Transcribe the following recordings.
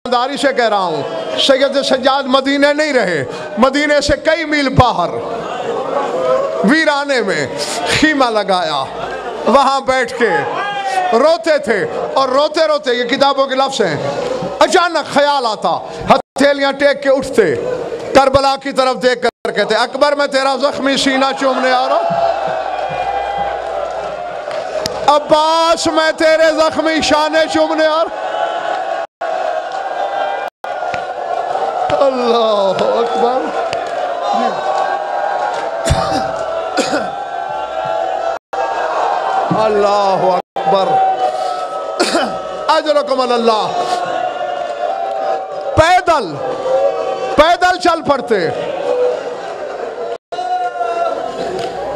ईमानदारी से कह रहा हूँ, सैयद सज्जाद मदीने नहीं रहे, मदीने से कई मील बाहर वीराने में खीमा लगाया, वहां बैठ के रोते थे। और रोते रोते, ये किताबों के लफ्ज़ हैं, अचानक ख्याल आता, हथेलियां टेक के उठते, करबला की तरफ देख कर कहते, अकबर मैं तेरा जख्मी सीना चूमने आ रहा हूं, अब्बास मैं तेरे जख्मी शाने चूमने आ रहा। अल्लाह अकबर। अल्लाह अकबर। अजरकुम अल्लाह। पैदल पैदल चल पड़ते।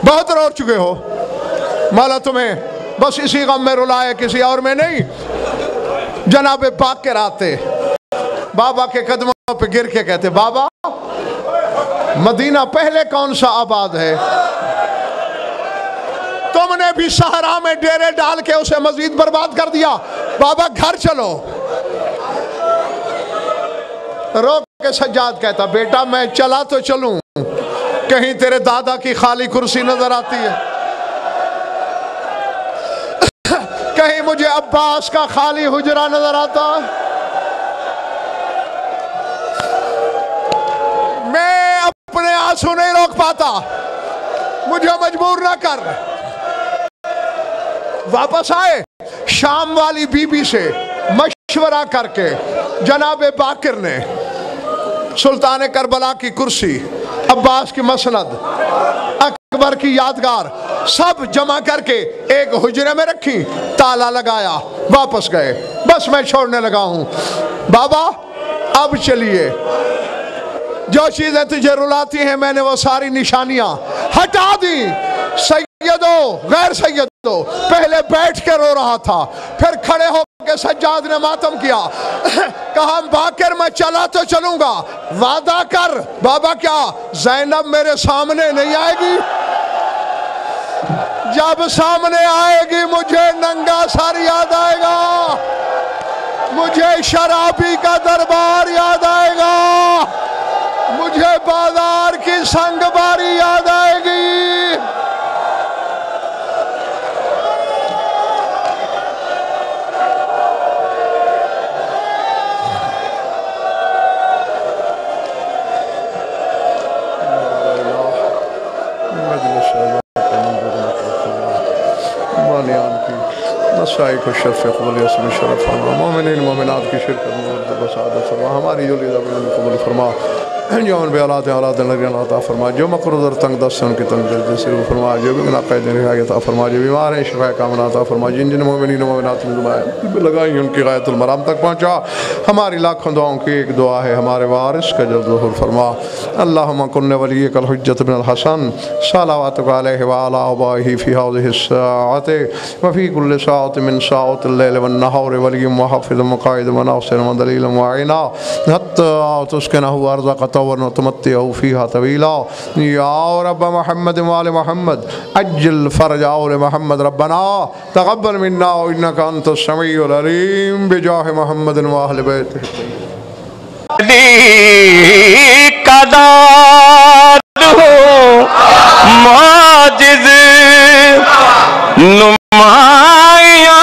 बहुत रो चुके हो, मौला तुम्हें बस इसी गम में रुलाए, किसी और में नहीं। जनाब बाकर आते, बाबा के कदमों पे गिर के कहते, बाबा मदीना पहले कौन सा आबाद है? तुमने भी सहरा में डेरे डाल के उसे मजीद बर्बाद कर दिया। बाबा घर चलो। रो के सज्जाद कहता, बेटा मैं चला तो चलूं, कहीं तेरे दादा की खाली कुर्सी नजर आती है, कहीं मुझे अब्बास का खाली हुजरा नजर आता है। मैं अपने आंसू नहीं रोक पाता, मुझे मजबूर ना कर। वापस आए, शाम वाली बीबी से मशवरा करके जनाब बाकर ने सुल्तान करबला की कुर्सी, अब्बास की मसनद, अकबर की यादगार सब जमा करके एक हुजरे में रखी, ताला लगाया, वापस गए। बस मैं छोड़ने लगा हूं बाबा, अब चलिए। जो चीजें तुझे रुलाती हैं मैंने वो सारी निशानियां हटा दी। सैयदो गैर सैयदो, पहले बैठ के रो रहा था, फिर खड़े होकर सज्जाद ने मातम किया। कहा बाकर मैं चला तो चलूंगा, वादा कर। बाबा क्या ज़ैनब मेरे सामने नहीं आएगी? जब सामने आएगी मुझे नंगा सर याद आएगा, मुझे शराबी का दरबार याद आएगा, मुझे बाजार की संगबारी याद आएगी। को शर्फ शरफ मोमिन मोमिनात की शिरकत बसादत फरमा, हमारी जो कबूल फरमा, जो उन बेलात औलाद अता फरमा, जो मकरूज़ तंग दस्त है उनकी तंग जैसे फरमा, जो भी नाक़द रिहायता फरमा, जो बीमार है शिफा कामना अता फरमा, जिन जिन मोमिनीन मोमिनात ने दुआएं लगाई उनकी गायतुल मराम तक पहुँचा। हमारी लाखों दुआओं की एक दुआ है, हमारे वारिस का जल्द ज़ुहूर फरमा। अल्लाहुम्मा कुन्ना वलिय्यकल हुज्जत बिन अल हसन सलावतुका अलैहि व अला आबाइही फी हाज़िहि स्साअति व फी कुल्लि साअतिन मिन साअतिल लैल वन नहार वलिय्युम व हाफ़िज़ुम व क़ाइदुम व नासिरुम व दलीलुम व अईना हत्ता तुस्किनहु अर्ज़क़तहु व तुमत्तिअहु फ़ीहा तवीला। या रब्ब मुहम्मद व आलि मुहम्मद अज्जिल फ़रज आल मुहम्मद रब्बना तक़ब्बल मिन्ना इन्नका अंतस समीउल अलीम बिजाहि मुहम्मदिन व अहलि बैतिही। मौजिज़ नुमाया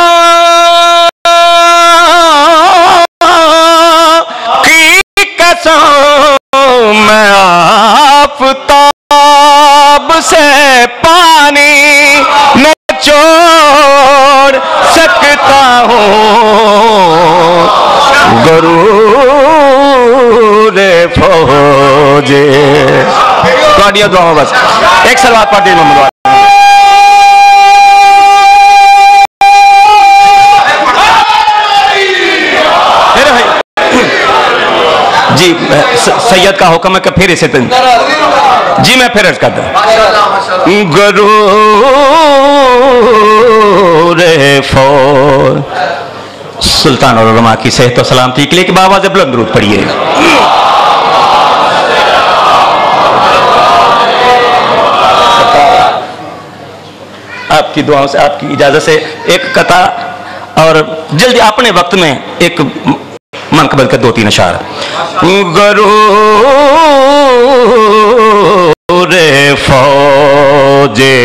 की कसम मैं आफ़ताब से पानी न छोड़ सकता हूँ, गरूर फौजे। तो दुआ बस एक सलवात पढ़ दी मोहम्मद जी। सैयद का हुक्म है कि फिर इसे जी मैं फिर अर्ज करता हूँ, गरूर फौज। सुल्तान और उलमा की सेहत और सलामती के लिए कि बाबा से बुलंद दुरूद पढ़िए। आपकी दुआओं से, आपकी इजाजत से एक कथा और जल्दी अपने वक्त में एक मनकबल के 2-3 अशार। गरूर फौजे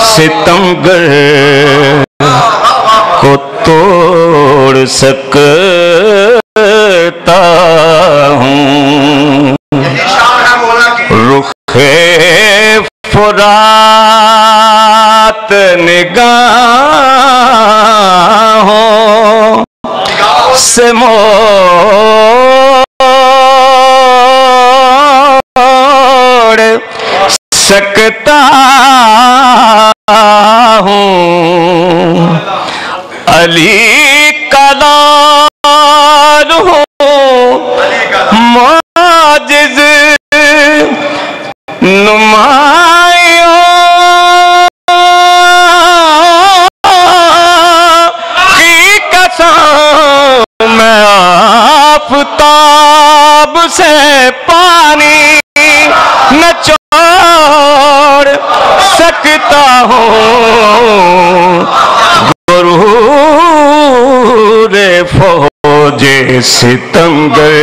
सितमगर को तोड़ सकता हूँ, रुखे फुरात निगाहों से मोड़ सकता हूँ। अली का लाल हूँ, माजिज़ नुमाइयों की कसम, मैं आफ़ताब से पानी न छोड़ सकता हूँ। गुरूर फौजे सितमगर।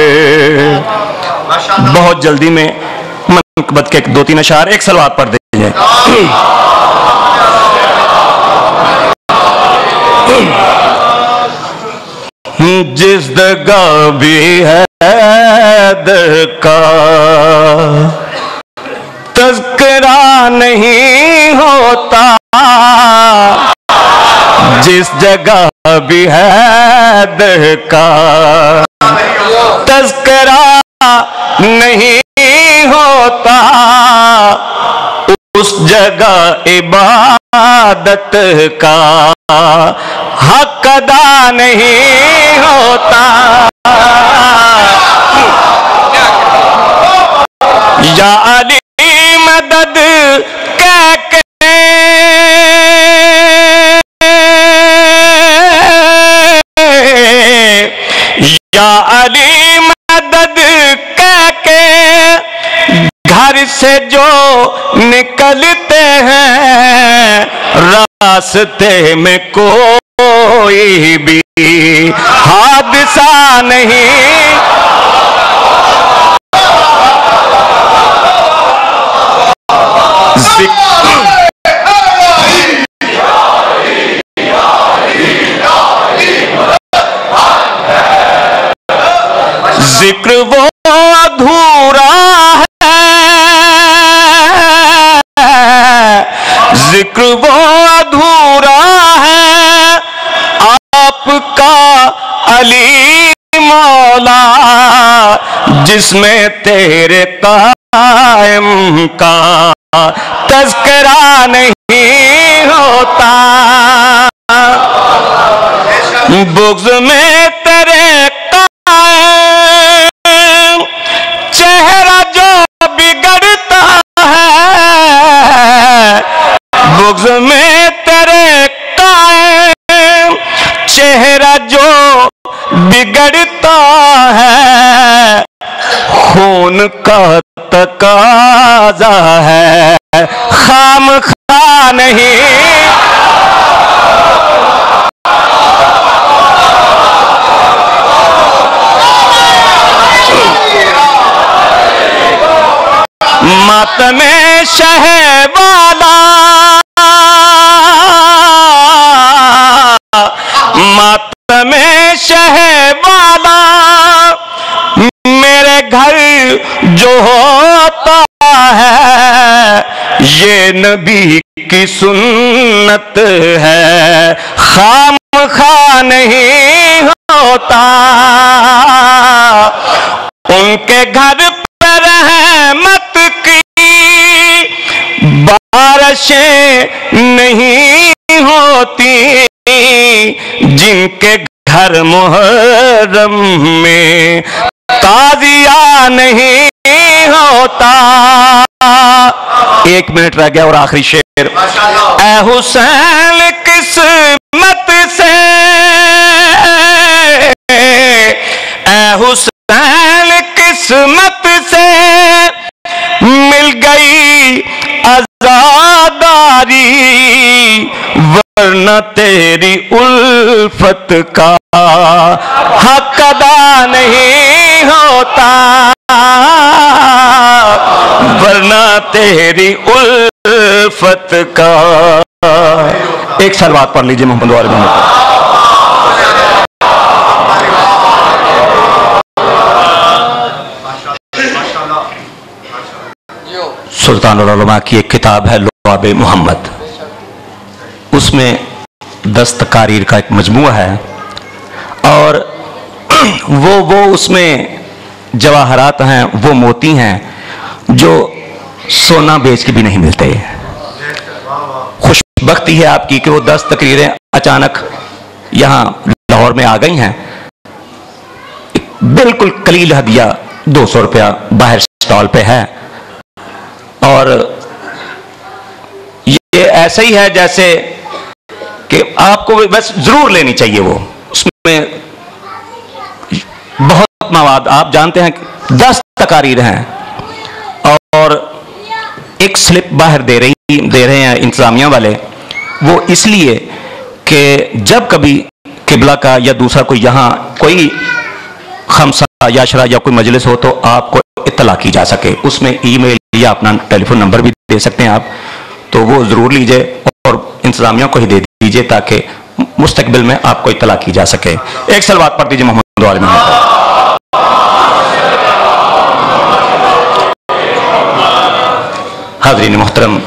बहुत जल्दी में मनकबत के 2-3 अशार एक सलवात पढ़ दीजिए। जिस जगह भी है दर का तज़किरा नहीं होता, जिस जगह भी है दर का तज़किरा नहीं होता, उस जगह इबादत का हक अदा नहीं होता। या अली मदद कह के या अली मदद कह के घर से जो निकलते हैं, रास्ते में कोई भी हादसा नहीं। जिक्र वो अधूरा है, जिक्र वो अधूरा है, आपका अली मौला, जिसमें तेरे कायम का तज़किरा नहीं होता। बुग़्ज़ में तेरे कायम चेहरा जो बिगड़ता है, बुग़्ज़ में तेरे कायम चेहरा जो बिगड़ता है, खून का तकाज़ा है, खामखा नहीं। मातमे शहवाला, मातमे शहवाला मेरे घर जो होता है, ये नबी की सुन्नत है, खामखा नहीं होता। उनके घर पर रहमत की बारिशें नहीं होती, जिनके घर मुहर्रम में ताज़िया नहीं होता। 1 मिनट रह गया और आखिरी शेर। ऐ हुसैन किस्मत से, ऐ हुसैन किस्मत से मिल गई आजादारी, वरना तेरी उल्फत का हक अदा नहीं होता, वरना तेरी उल्फत का। एक सलवात पढ़ लीजिए मोहम्मद वाले मोहम्मद। सुल्तानुल उलमा की एक किताब है लुआबे मोहम्मद, उसमें 10 तकारीर का एक मजमूआ है और वो उसमें जवाहरात हैं, वो मोती हैं जो सोना बेच के भी नहीं मिलते। खुशबख्ती है आपकी कि वो 10 तकरीरें अचानक यहाँ लाहौर में आ गई हैं। बिल्कुल कलील हदिया 200 रुपया बाहर स्टॉल पे है और ये ऐसा ही है जैसे कि आपको बस जरूर लेनी चाहिए। वो उसमें बहुत मवाद, आप जानते हैं 10 तकारीर हैं और एक स्लिप बाहर दे रहे हैं इंतजामिया वाले, वो इसलिए कि जब कभी किबला का या दूसरा कोई यहाँ कोई खमसा याशरा या कोई मजलिस हो तो आपको इत्तला की जा सके। उसमें ईमेल या अपना टेलीफोन नंबर भी दे सकते हैं आप, तो वो जरूर लीजिए और इंतजामिया को ही दे दीजिए ताकि मुस्तकबिल में आपको इत्तला की जा सके। एक सलवात पढ़ दीजिए मोहम्मद वाले मोहम्मद। हाज़रीन मोहतरम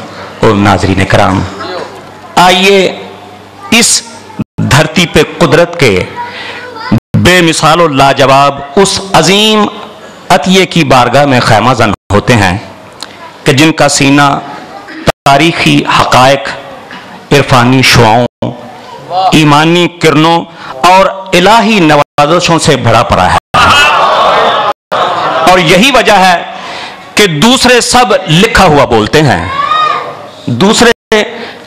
और नाज़रीन कराम, आइए इस धरती पे कुदरत के बेमिसाल और लाजवाब उस अजीम अतिये की बारगाह में ख़ैमाज़न होते हैं कि जिनका सीना तारीखी हक़ाइक़, इरफानी शुआओं, ईमानी किरणों और इलाही नवाज़शों से भरा पड़ा है। और यही वजह है कि दूसरे सब लिखा हुआ बोलते हैं, दूसरे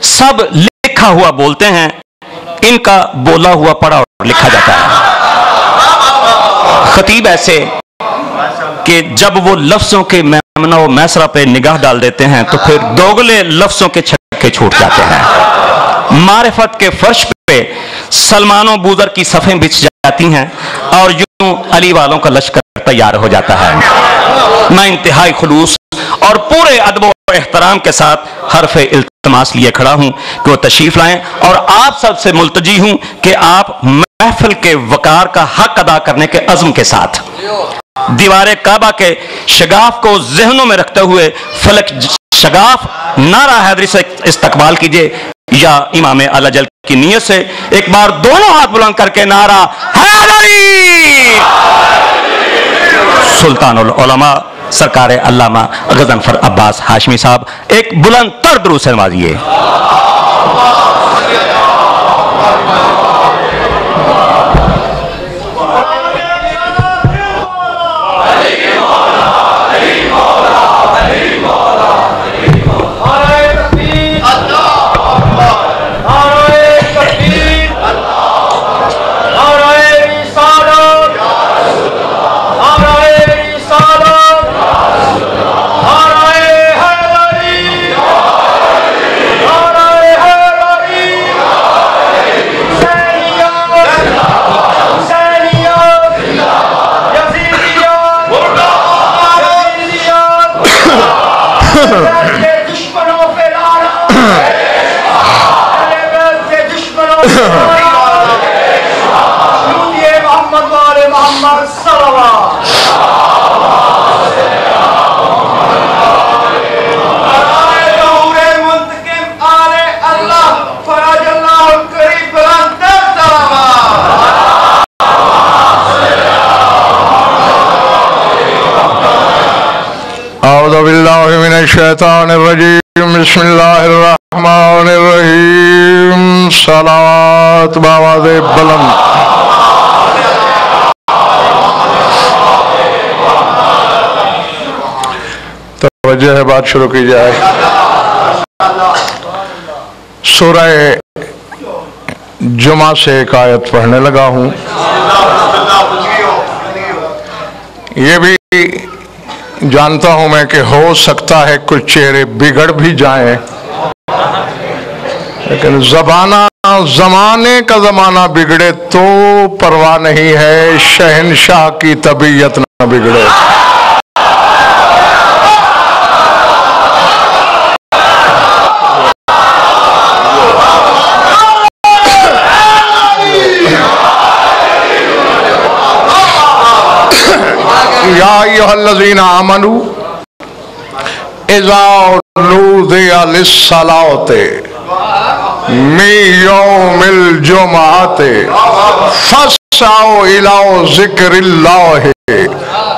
सब लिखा हुआ बोलते हैं, इनका बोला हुआ पढ़ा और लिखा जाता है। खतीब ऐसे कि जब वो लफ्जों के मैमना व मैसरा पे निगाह डाल देते हैं तो फिर दोगले लफ्जों के छक्के छूट जाते हैं। मारिफत के फर्श पे सलमानो बूजर की सफ़ें बिछ जाती हैं और यूं अली वालों का लश्कर तैयार हो जाता है। मैं इंतहाई खुलूस और पूरे अदब और एहतराम के साथ हरफ इल्तमास लिए खड़ा हूं कि वो तशरीफ लाएं और आप सबसे मुल्तजी हूं कि आप महफिल के वकार का हक अदा करने के अज़्म के साथ दीवारे काबा के शगाफ को जहनों में रखते हुए फलक शगाफ नारा हैदरी से इस्तकबाल कीजिए या इमाम अल-अजल की नीयत से एक बार दोनों हाथ बुलंद करके नारा हैदरी। सुल्तानुल उलमा सरकार अल्लामा गज़नफ़र अब्बास हाशमी साहब एक बुलंद तर दुरूद से नवाजिए। शैतानिर्रजीम बिस्मिल्लाहिर्रहमानिर्रहीम। सलावत बावाज़े बुलंद। तवज्जो है, बात शुरू की जाए। सूरह जुमा से एक आयत पढ़ने लगा हूँ। ये भी जानता हूं मैं कि हो सकता है कुछ चेहरे बिगड़ भी जाएं, लेकिन ज़बाना जमाने का जमाना बिगड़े तो परवाह नहीं है, शहनशाह की तबीयत ना बिगड़े। या अय्युहल्लज़ीना आमनू इज़ा नूदिया लिस्सलाति मिन यौमिल जुमअति फस्अऊ इला ज़िक्रिल्लाहि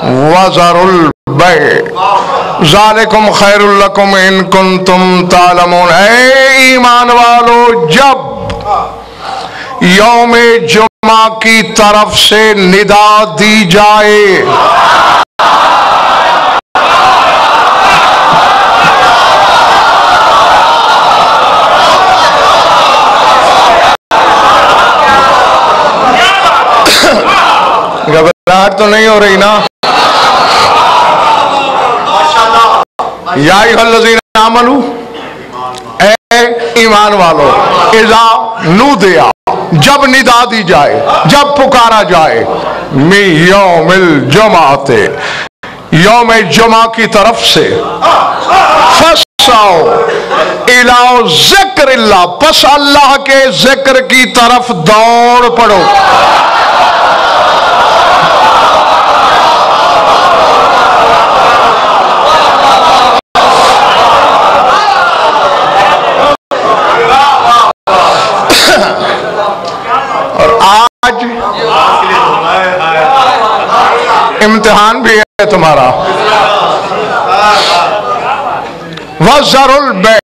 वज़रुल बै' ज़ालिकुम खैरुल लकुम इन कुंतुम तालमून। ऐ ईमान वालो, जब यौमे जुमा की तरफ से निदा दी जाए, घबराहट तो नहीं हो रही ना? या अय्युहल्लज़ीना आमनू, ऐ ईमान वालो, इज़ा नूदिया, जब निदा दी जाए, जब पुकारा जाए, मिन यौमिल जुमअति, यौम जुमा की तरफ से, फस्अऊ इला ज़िक्रिल्लाह, बस अल्लाह के जिक्र की तरफ दौड़ पड़ो। आज इम्तिहान भी है तुम्हारा। वज़रुल बै',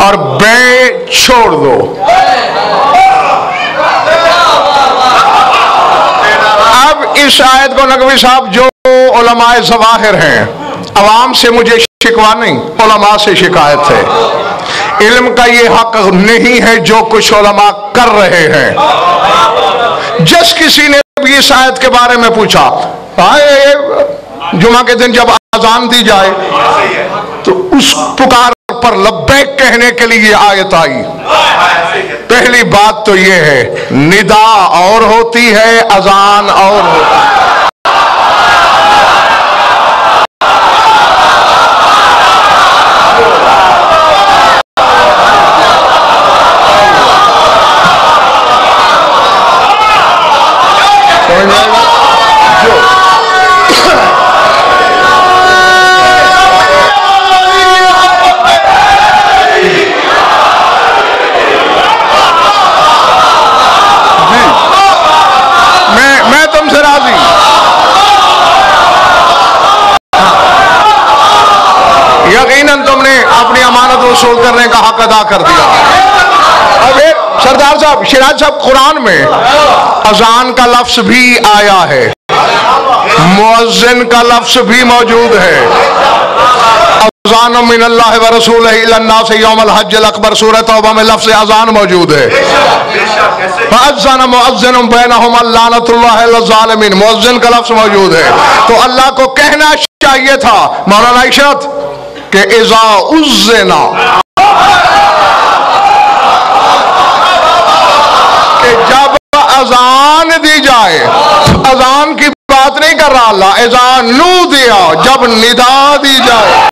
और बै' छोड़ दो। अब इस आयत को नकवी साहब, जो उलमाए ज़वाहिर हैं, अवाम से मुझे शिकवा नहीं, उलमा से शिकायत है। इल्म का ये हक नहीं है जो कुछ उलमा कर रहे हैं। जिस किसी ने भी इस आयत के बारे में पूछा, जुमा के दिन जब अजान दी जाए तो उस पुकार पर लब्बैक कहने के लिए आयत आई। पहली बात तो ये है, निदा और होती है, अजान और होती है। यकीनन तुमने अपनी अमानत वसूल करने का हक अदा कर दिया। अब एक सरदार साहब, शिराज साहब, कुरान में अजान का लफ्ज भी आया है, मुअज्जिन का लफ्ज भी मौजूद है। अज़ान मिनल्लाहि व रसूलिही इलन्नास यौमल हज्जिल अकबर, सूरह तौबा में लफ्ज अजान मौजूद है। फ़अज़्ज़न मुअज्जिनुन बैनहुम लानतुल्लाहि अलल ज़ालिमीन, मुअज्जिन का लफ्ज मौजूद है। तो अल्लाह को कहना चाहिए था, मौलाना इशरत, कि इज़ा उज़्ज़िना, कि जब अजान दी जाए, अजान की बात नहीं कर रहा अल्लाह, इज़ा नूदिया, जब निदा दी जाए।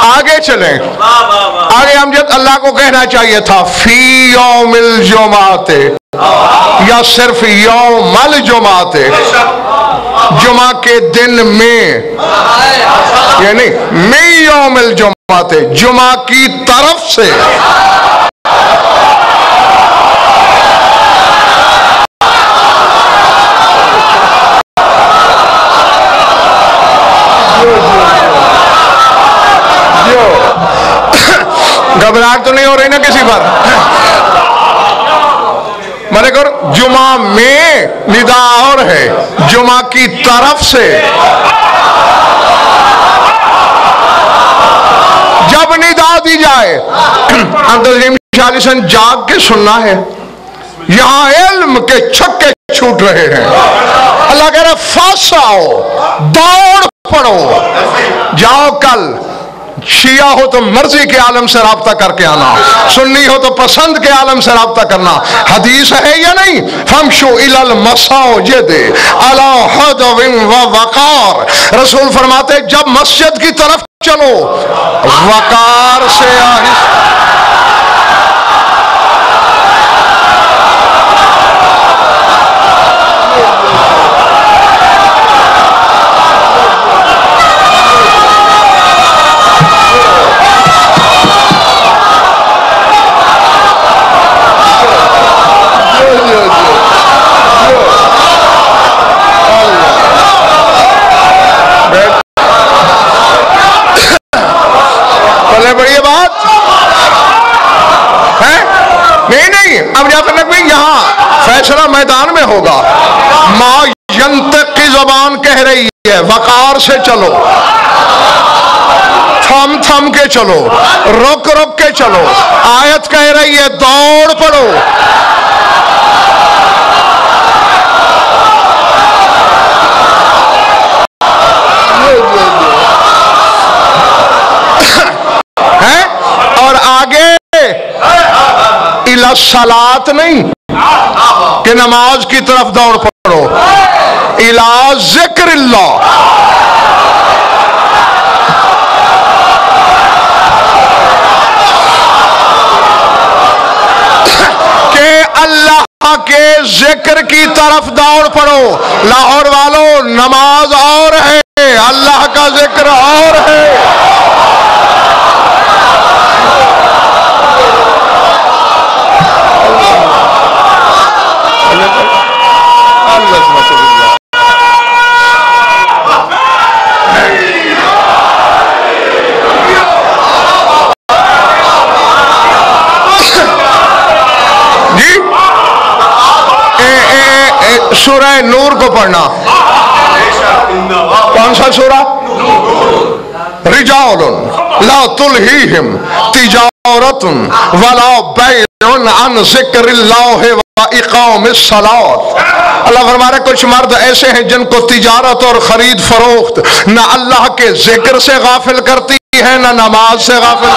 आगे चलें, आगे हम जब अल्लाह को कहना चाहिए था फी यौमिल जुमाते, या सिर्फ यौमल जुमाते, जुमा के दिन में, यानी मैं यौमिल जुमाते, जुमा की तरफ से। घबराहट तो नहीं हो रही ना किसी पर? मैंने कहा जुमा में निदा और है, जुमा की तरफ से। जब निदा दी जाए, अंतज़ीम शालिसन जाग के सुनना है। यहां इल्म के छक्के छूट रहे हैं। अल्लाह कह रहा फंस आओ, दौड़ पड़ो, जाओ कल शिया हो तो मर्जी के आलम से राब्ता करके आना, सुन्नी हो तो पसंद के आलम से राब्ता करना। हदीस है या नहीं? फमशु इलल मसाजिद अला हदविन व वकार। रसूल फरमाते जब मस्जिद की तरफ चलो वकार से बड़ी बात है। नहीं अब जाफर नकवी यहां फैसला मैदान में होगा। मां यंतक की जबान कह रही है वकार से चलो, थम थम के चलो, रुक रुक के चलो। आयत कह रही है दौड़ पड़ो। इला सलात नहीं कि नमाज की तरफ दौड़ पड़ो, इला जिक्रिल्लाह। के अल्लाह के जिक्र की तरफ दौड़ पड़ो। लाहौर वालों नमाज और है, अल्लाह का जिक्र और है। सूरह नूर को पढ़ना। कौन सा सूरा? रिजालुन ला तुल्हीहिम तिजारतुन वला बैउन अन ज़िक्रिल्लाहि व इक़ामिस सलात। अल्लाह फरमा रहे कुछ मर्द ऐसे हैं जिनको तिजारत और खरीद फरोख्त न अल्लाह के जिक्र से गाफिल करती है न नमाज से गाफिल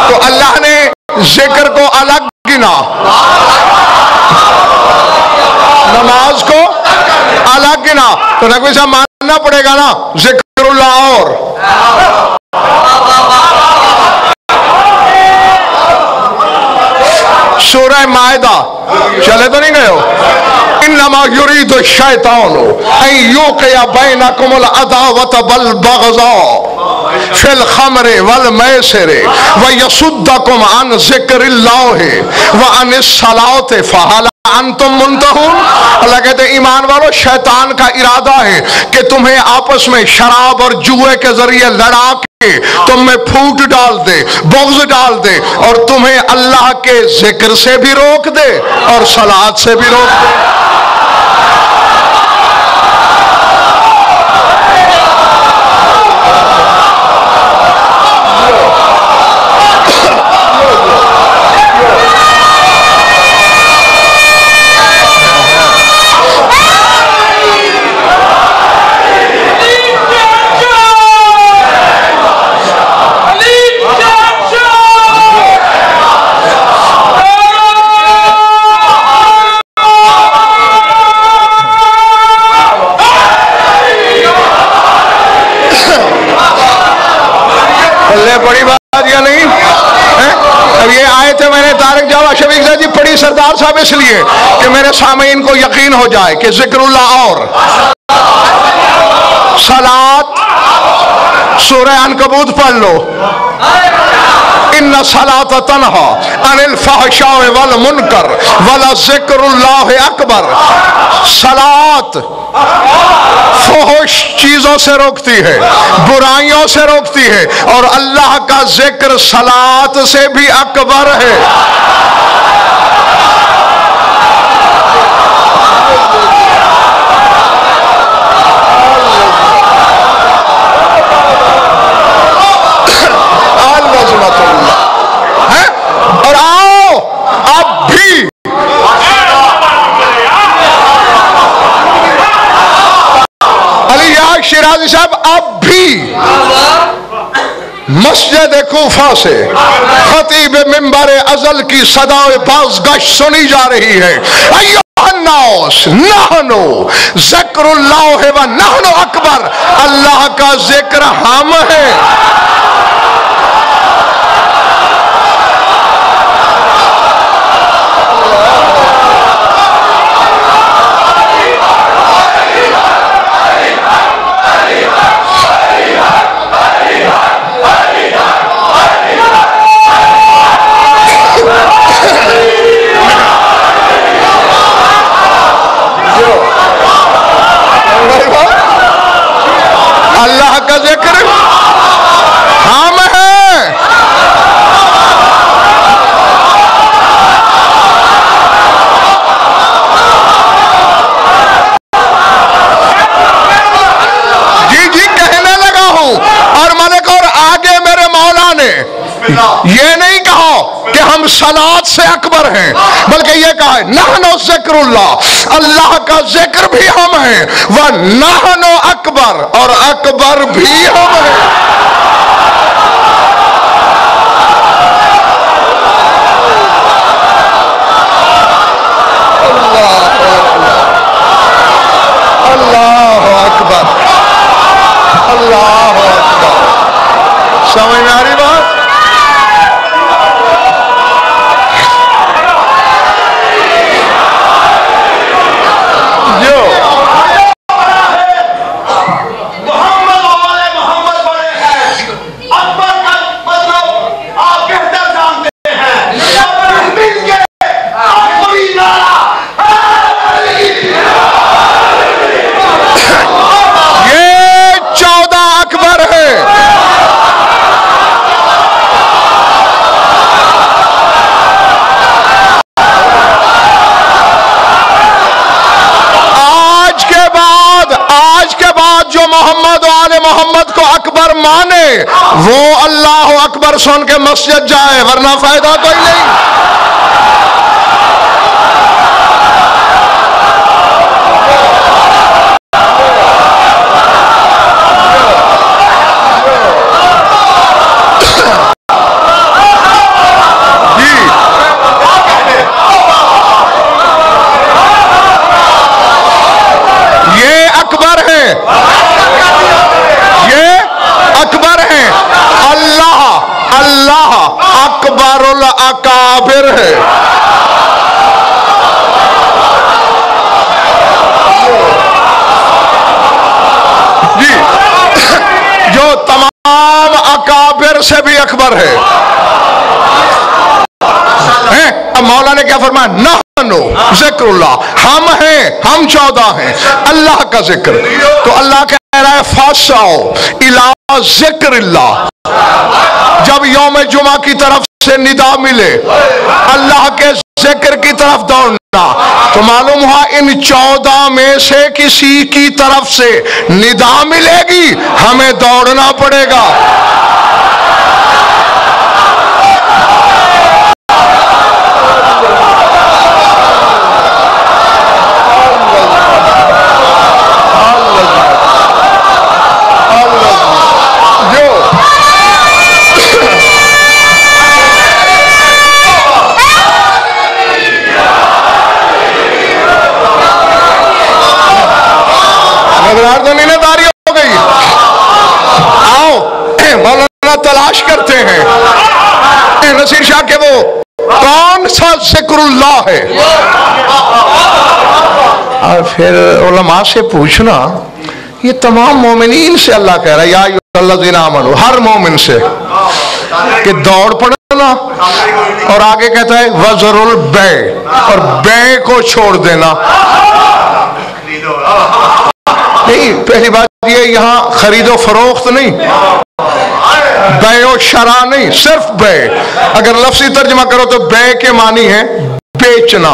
तो अल्लाह ने जिक्र को अलग गिना, नमाज को अलग गिना। तो नकवी साहब मानना पड़ेगा ना जिक्रुल्लाह और सूरह मायदा चले तो नहीं गए हो? इन्नमा युरीदु शैतानु अन युक़िया बैनकुमुल अदावत वल बग़ज़ा फिल खमरे वल मैसिरे व यसुद्दकुम अन ज़िक्रिल्लाहि व अनिस सलाति फहल अंतुम मुंतहून। अल्लाह कहते ईमान वालों शैतान का इरादा है कि तुम्हें आपस में शराब और जुए के जरिए लड़ा के तुम में फूट डाल दे, बुग़्ज़ डाल दे और तुम्हें अल्लाह के जिक्र से भी रोक दे और सलात से भी रोक दे। बड़ी बात या नहीं है? अब ये आए थे मैंने तारिक जावा शफीक साहब जी पढ़ी सरदार साहब इसलिए कि मेरे सामीन को यकीन हो जाए कि जिक्रुल्लाह और सलात। सूरह अनकबूत पढ़ लो, इन्ना सलात तन्हा अनिल फहशाए वल मुनकर वला जिक्रुल्लाह अकबर। सलात फहश चीजों से रोकती है, बुराइयों से रोकती है और अल्लाह का जिक्र सलात से भी अकबर है। काजी साहब अब भी मस्जिद कूफा से खतीब मिंबर अजल की सदाए बाज़गश सुनी जा रही है। अय्युहन्नास नहनु ज़िक्रुल्लाह व नहनु अकबर, अल्लाह का जिक्र हम है। अल्लाह का जिक्र हम है। जी जी कहने लगा हूं और मलिक और आगे मेरे मौला ने ये नहीं कहा कि हम सलात से अकबर हैं, बल्कि ये कहा है नहनो ज़िक्रुल्लाह, अल्लाह का जिक्र भी हम हैं, व नहनो अकबर, और अकबर भी हम हैं। अल्लाह अकबर, अल्लाह अकबर। समझ में आ रही बात? मोहम्मद को अकबर माने वो अल्लाह अकबर सुन के मस्जिद जाए, वरना फायदा कोई नहीं। अकबरुल अकाबिर है। जी जो तमाम अकाबिर से भी अकबर है। अब मौला ने क्या फरमाया? नहनु ज़िक्रुल्लाह, हम हैं, हम 14 हैं, अल्लाह का जिक्र। तो अल्लाह कह रहा है फासाओ इला ज़िक्रिल्लाह। जब यौम जुमा की तरफ से निदा मिले अल्लाह के जिक्र की तरफ दौड़ना, तो मालूम हुआ इन 14 में से किसी की तरफ से निदा मिलेगी, हमें दौड़ना पड़ेगा। नींदारी हो गई। आओ मौलाना तलाश करते हैं नसीर शाह के वो कौन सा ज़िक्रुल्लाह है, और फिर उलमा से पूछना, ये तमाम मोमिनीन से अल्लाह कह रहा है या अय्युहल्लज़ीना आमनू, हर मोमिन से कि दौड़ पड़ना, और आगे कहता है वज़रुल बै, और बै को छोड़ देना। नहीं, पहली बात ये यहाँ खरीदो फरोख्त नहीं, बै शरा नहीं, सिर्फ बै। अगर लफ्ज़ी तर्जमा करो तो बै के मानी है बेचना।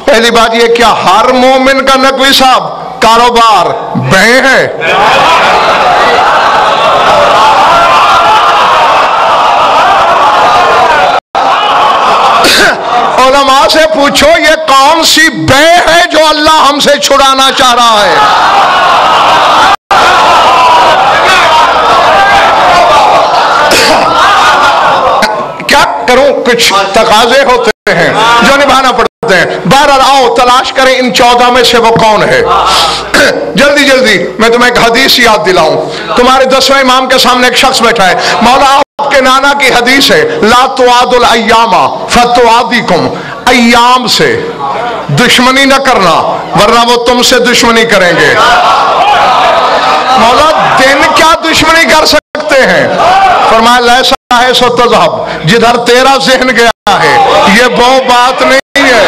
पहली बात ये, क्या हर मोमिन का नकवी साहब कारोबार बै है? उलमा से पूछो ये कौन कौन सी बे है जो अल्लाह हमसे छुड़ाना चाह रहा है? क्या करूं, कुछ तकाजे होते हैं जो निभाना पड़ते हैं। बहरहाल आओ तलाश करें इन 14 में से वो कौन है। जल्दी जल्दी मैं तुम्हें एक हदीस याद दिलाऊं। तुम्हारे 10वें इमाम के सामने एक शख्स बैठा है। मौला आपके नाना की हदीस है, ला तुआदुल अय्यामा फतुआदिकुम, अय्याम से दुश्मनी न करना वरना वो तुमसे दुश्मनी करेंगे। मौला दिन क्या दुश्मनी कर सकते हैं? फरमाया लैसा है सो तज़हब, जिधर तेरा ज़हन गया है ये वो बात नहीं है।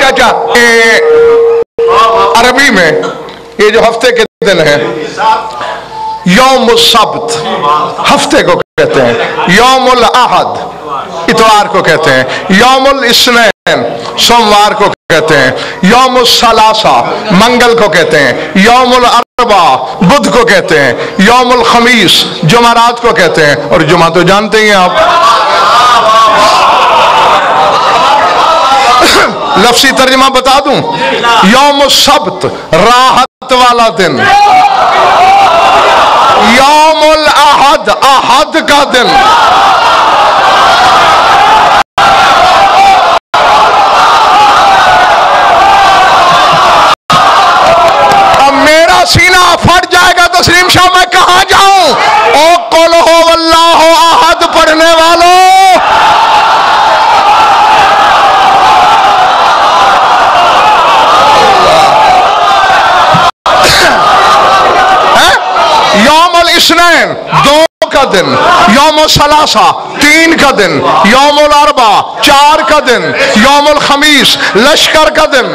अच्छा अरबी में ये जो हफ्ते के दिन है, यौमुल सब्त हफ्ते को कहते हैं, यौमुल अहद इतवार को कहते हैं, यौमुल इस्नैन सोमवार को कहते हैं, यौमुल सलासा मंगल को कहते हैं, यौमुल अरबा बुध को कहते हैं, यौमुल खमीस जुमारात को कहते हैं। और जुमा तो जानते ही हैं आप। लफ्सी तर्जमा बता दूं, यौमुल सब्त राहत वाला दिन, यौमुल अहद अहद का दिन, अब मेरा सीना फट जाएगा तस्लीम शाह, मैं कहां जाऊं? ओ कुल हो वल्लाहु अहद पढ़ने वालों, यौमुल इस्नैन 2 का दिन, यौमुल सलासा 3 का दिन, यौमुल अरबा 4 का दिन, यौमुल खमीस लश्कर का दिन।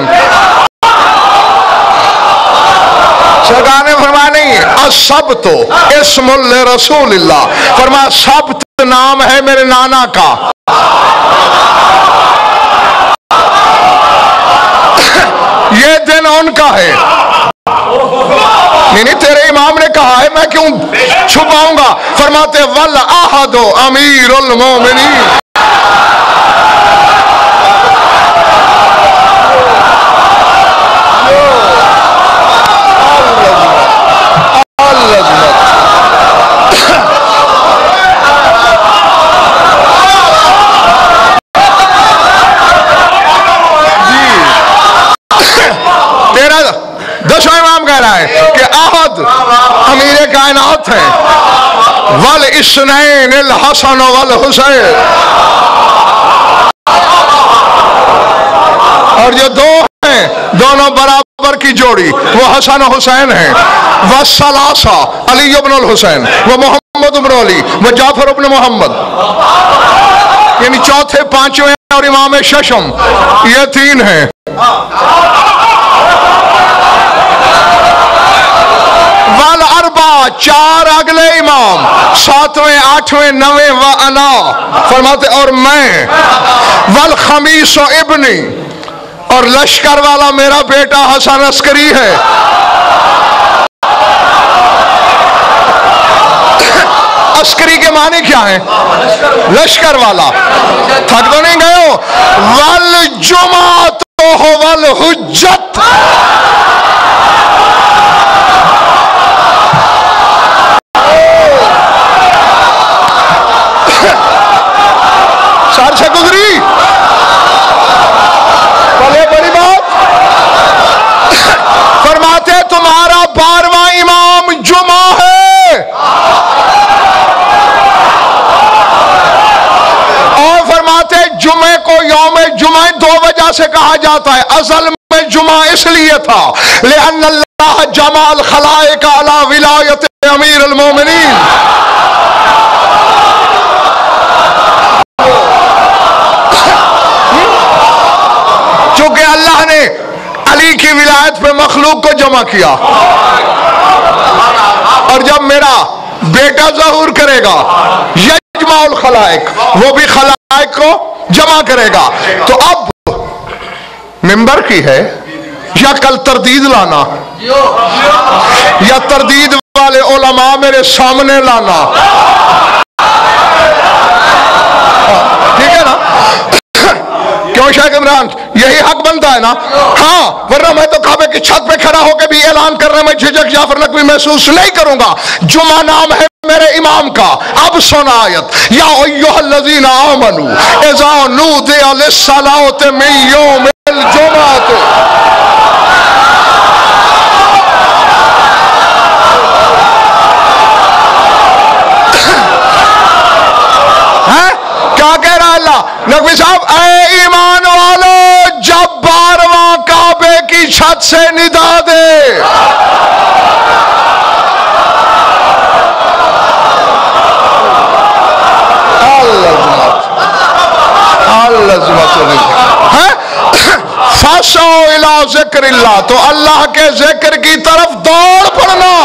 सरकार ने फरमाया नहीं, असब्त इस्मुल रसूलिल्लाह, फरमाया सब्त नाम है मेरे नाना का। ये दिन उनका है। नहीं तेरे इमाम ने कहा है, मैं क्यों छुपाऊंगा? फरमाते वल अहदो अमीरुल मोमिनीन, कि अहद अमीर कायनात है, वल इस्नैन अल हसन वल हुसैन, और जो 2 हैं दोनों बराबर की जोड़ी वो हसन हुसैन है। वह सलासा अली इब्न अल हुसैन, वो मोहम्मद इब्न अली, वो जाफर इब्न मोहम्मद, यानी चौथे पांचवें और इमाम शशम, ये 3 हैं। वल अरबा 4 अगले इमाम, 7वें 8वें 9वें व अना, फरमाते और मैं, वल खमीस इब्नी, और लश्कर वाला मेरा बेटा हसन अस्करी है। अस्करी के माने क्या है? लश्कर वाला। थक तो नहीं गए हो? वल जुमा तो हो वल हुज्जत, सार से गुजरी बोले बड़ी बात। फरमाते तुम्हारा 12वां इमाम जुमा है, और फरमाते जुमे को यौम जुमा 2 वजह से कहा जाता है। असल में जुमा इसलिए था लिअन्न अल्लाह जमाल खलाइक अला विलायत अमीर अल मोमिनीन, चूंकि अल्लाह ने अली की विलायत पे मखलूक को जमा किया, और जब मेरा बेटा ज़हूर करेगा यजमाउल खलाइक, वो भी खलाइक को जमा करेगा। तो अब मिंबर की है या कल तरदीद लाना, या तरदीद वाले उलमा दुआ मेरे सामने लाना। ठीक है ना? क्यों शेख इमरान, यही हक बनता है ना? हाँ, वरना मैं तो काबे की छत पे खड़ा होकर भी ऐलान करने में झिझक या फिर नकवी महसूस नहीं करूंगा। जुमा नाम है मेरे इमाम का। अब सुन आयत, या अय्युहल्लज़ीना आमनू इज़ा नूदिया लिस्सलाति मिन यौमिल जुमअति। क्या कह रहा है अल्लाह? नकवी साहब, ऐ ईमान वालो, जब 12वां काबे की छत से निदा दे, फासो इला ज़िक्रिल्लाह, तो अल्लाह के जिक्र की तरफ दौड़ पड़ना।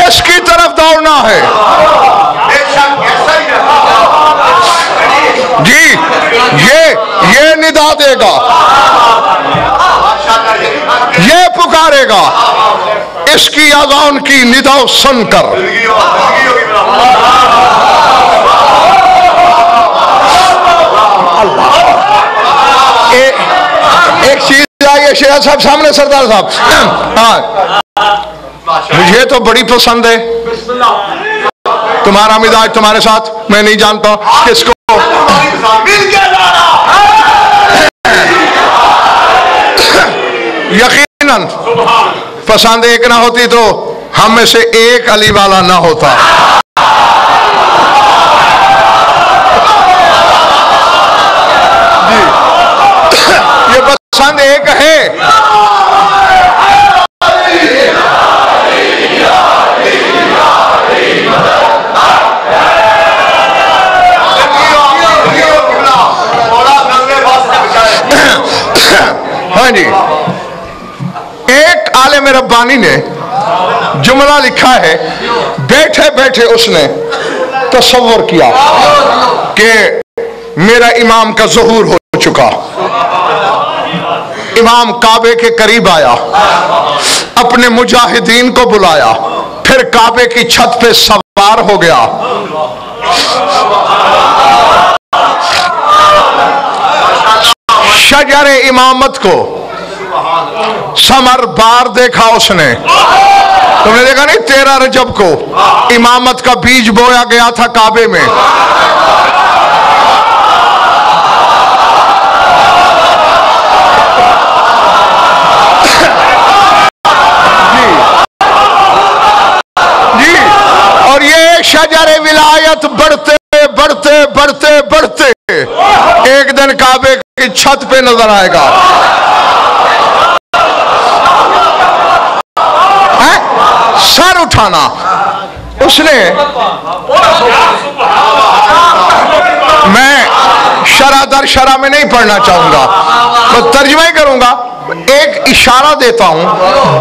इसकी तरफ दौड़ना है जी। ये निदा देगा, ये पुकारेगा, इसकी अज़ान की निदा सुनकर एक चीज आई है शेर साहब सामने, सरदार साहब। हाँ, मुझे तो बड़ी पसंद है तुम्हारा मिजाज, तुम्हारे साथ मैं नहीं जानता किसको। यकीनन पसंद एक ना होती तो हम में से एक अली वाला ना होता। ये पसंद एक है। हाँ जी, एक आलिम रब्बानी ने जुमला लिखा है, बैठे बैठे उसने तसव्वुर किया कि मेरा इमाम का ज़ुहूर हो चुका। इमाम काबे के करीब आया, अपने मुजाहिदीन को बुलाया, फिर काबे की छत पे सवार हो गया। शजर इमामत को समर बार देखा उसने। तुमने देखा नहीं, 13 रजब को इमामत का बीज बोया गया था काबे में। जी, और ये शजर विलायत बढ़ते बढ़ते बढ़ते बढ़ते एक दिन काबे की छत पे नजर आएगा। सर उठाना उसने, मैं शरा दर शरा में नहीं पढ़ना चाहूंगा, तो तर्जुमा ही करूंगा। एक इशारा देता हूं,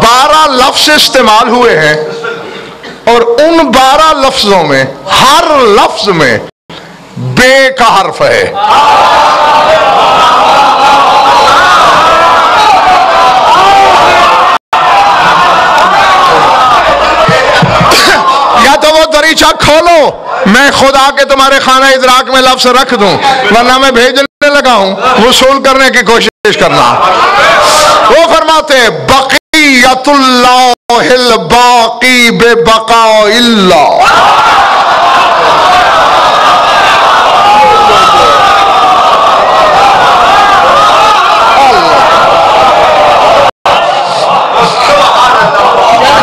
12 लफ्ज इस्तेमाल हुए हैं और उन 12 लफ्जों में हर लफ्ज में बे का हर्फ है। या तो वो दरीचा खोलो, मैं खुद आके तुम्हारे खाना इदराक में लफ्ज रख दूं, वरना मैं भेजने लगा हूं वसूल करने की कोशिश करना। वो फरमाते बक़ियतुल्लाहिल बाक़ी बेबक़ाइल्लाह।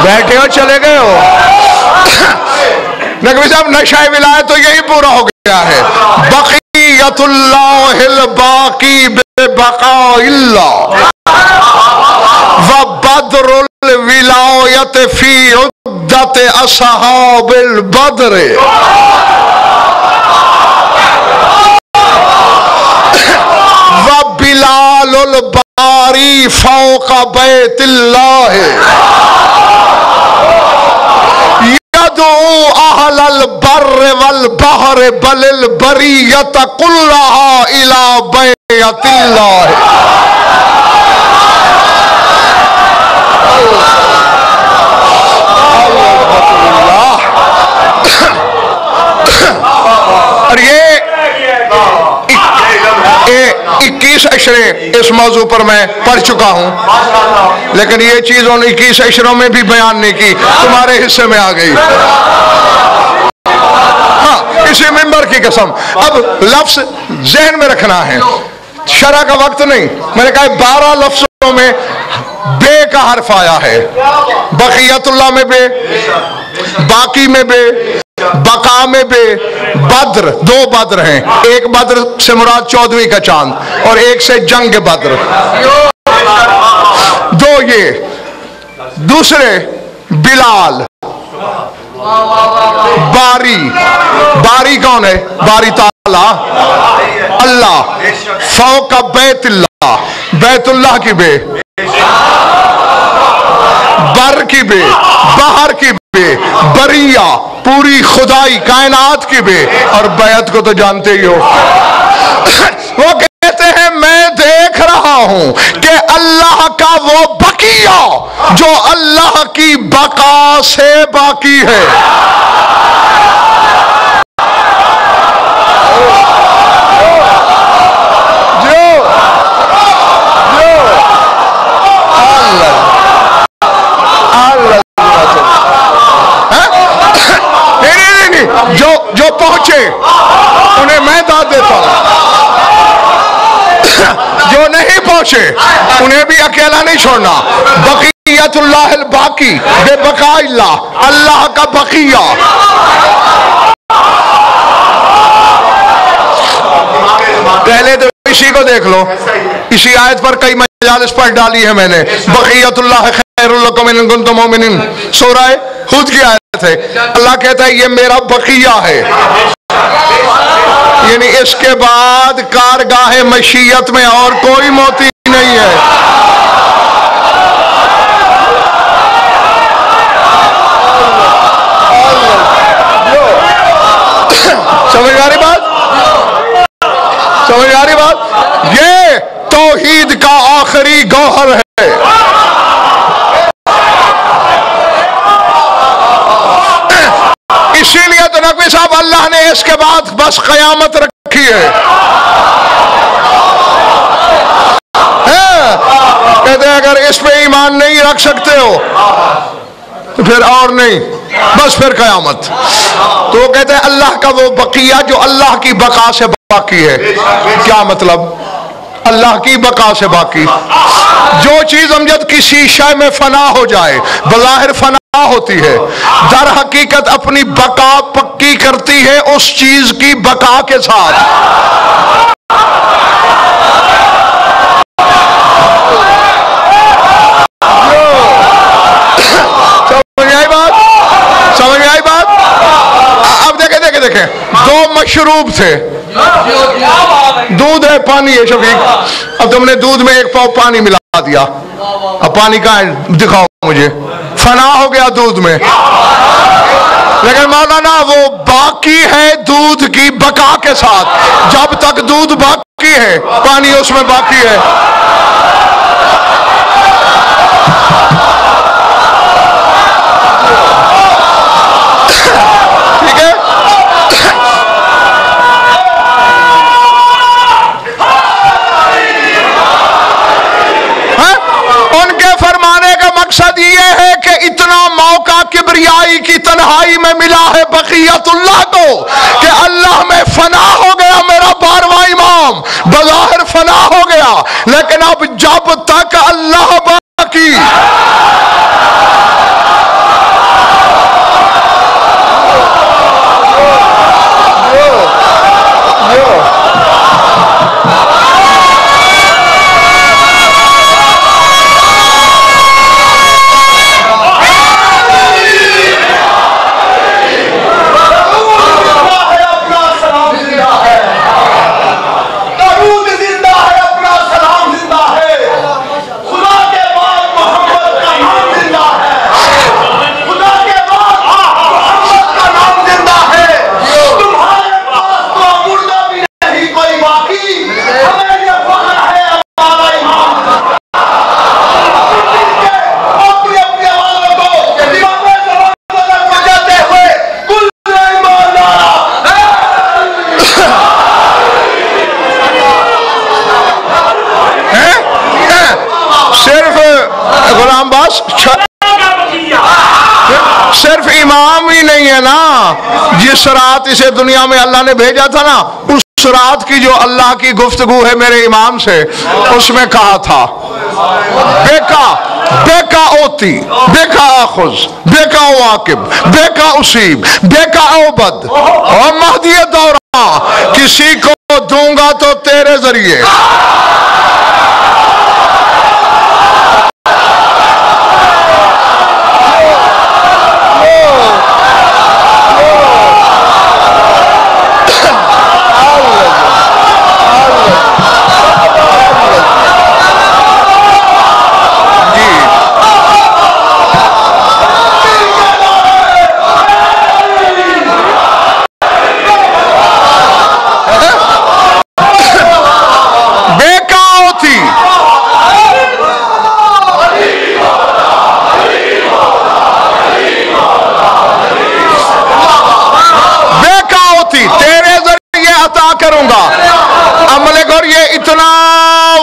बैठे हो, चले गए हो। नकवी साहब, नशा विलायत तो यही पूरा हो गया है। बक़ियतुल्लाहिल बाक़ी बेबक़ाइल्लाह व बदरुल विलायत फी उद्दत असहाबिल बद्र। फौका बैतिल्लाह यदू अहलल बर्र वल बहर बलिल बरियत कुल्लहा इला बैतिल्लाह। और ये 21 अशरे इस मौजू पर मैं पढ़ चुका हूं, लेकिन ये चीज उन 21 अशरों में भी बयान नहीं की, तुम्हारे हिस्से में आ गई। हाँ, इसी मिंबर की कसम। अब लफ्ज जहन में रखना है, शरा का वक्त नहीं। मैंने कहा 12 लफ्जों में बे का हर्फ आया है। बकियतुल्लाह में बे, बाकी में बे, बका में बे, बद्र, 2 बद्र हैं। एक बद्र से मुराद 14वीं का चांद और एक से जंग बद्र, 2 ये। दूसरे बिलाल, बारी, बारी कौन है? बारी ताला अल्लाह। फौका बैतुल्लाह, बैतुल्लाह की बे, बर की बे, बाहर की बे, बरिया पूरी खुदाई कायनात की बे, और बैत को तो जानते ही हो। वो कहते हैं मैं देख रहा हूं कि अल्लाह का वो बकिया जो अल्लाह की बका से बाकी है। जो पहुंचे उन्हें मैं दाद देता हूं, जो नहीं पहुंचे उन्हें भी अकेला नहीं छोड़ना। बकियतुल्लाह बाकी बेबकाइल्ला, अल्लाह का बकिया। पहले तो इसी को देख लो, इसी आयत पर कई मजालिस पढ़ डाली है मैंने। बकियतुल्लाह खैरुल लकुम इन कुंतुम मुमिनीन, सूरह हुद की आयत है। अल्लाह कहता है ये मेरा बकिया है, यानी इसके बाद कारगाहे मशीयत में और कोई मोती नहीं है। समझ आ रही बात? समझ आ रही बात? ये तौहीद का आखिरी गौहर है। इसीलिए तो नकवी साहब अल्लाह ने इसके बाद बस कयामत रखी है। कहते हैं अगर इस पे ईमान नहीं रख सकते हो तो फिर और नहीं, बस फिर कयामत। तो वो कहते हैं अल्लाह का वो बकिया जो अल्लाह की बका से बाकी है। क्या मतलब? अल्लाह की बका से बाकी। जो चीज अमजद किसी शय में फना हो जाए, बज़ाहिर फना होती है, दर हकीकत अपनी बका पक्की करती है उस चीज की बका के साथ। समझ आई बात? समझ आई बात? अब देखें 2 मशरूब थे, दूध है, पानी है। शफीक, अब तुमने दूध में 1 पाव पानी मिला दिया, अब पानी कहाँ है? दिखाओ मुझे। फना हो गया दूध में, लेकिन मौलाना वो बाकी है दूध की बका के साथ। जब तक दूध बाकी है पानी उसमें बाकी है। ठीक है? उनके फरमाने का मकसद ये है कि इतना मौका किबरियाई की तन्हाई में मिला है बकियतुल्लाह को कि अल्लाह में फना हो गया। मेरा 12वां इमाम बज़ाहिर फना हो गया, लेकिन अब जब तक अल्लाह बाकी। ही नहीं है ना। जिस रात इसे दुनिया में अल्लाह ने भेजा था ना, उस रात की जो अल्लाह की गुफ्तगू है मेरे इमाम से, उसमें कहा था बेका बेका ओती, बेका आखुज, बेका वाकिब, बेका उसीब, बेका ओबद और महदी दौरा, किसी को दूंगा तो तेरे जरिए।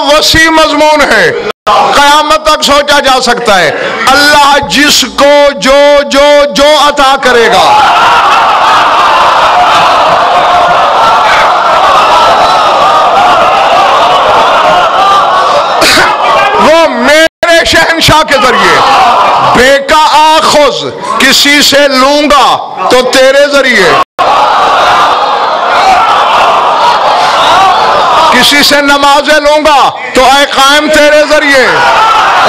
वसी मजमून है, कयामत तक सोचा जा सकता है। अल्लाह जिसको जो जो जो अता करेगा, वो मेरे शहंशाह के जरिए। बेका आखुज, किसी से लूंगा तो तेरे जरिए, किसी से नमाजें लूंगा तो ऐ कायम तेरे जरिए,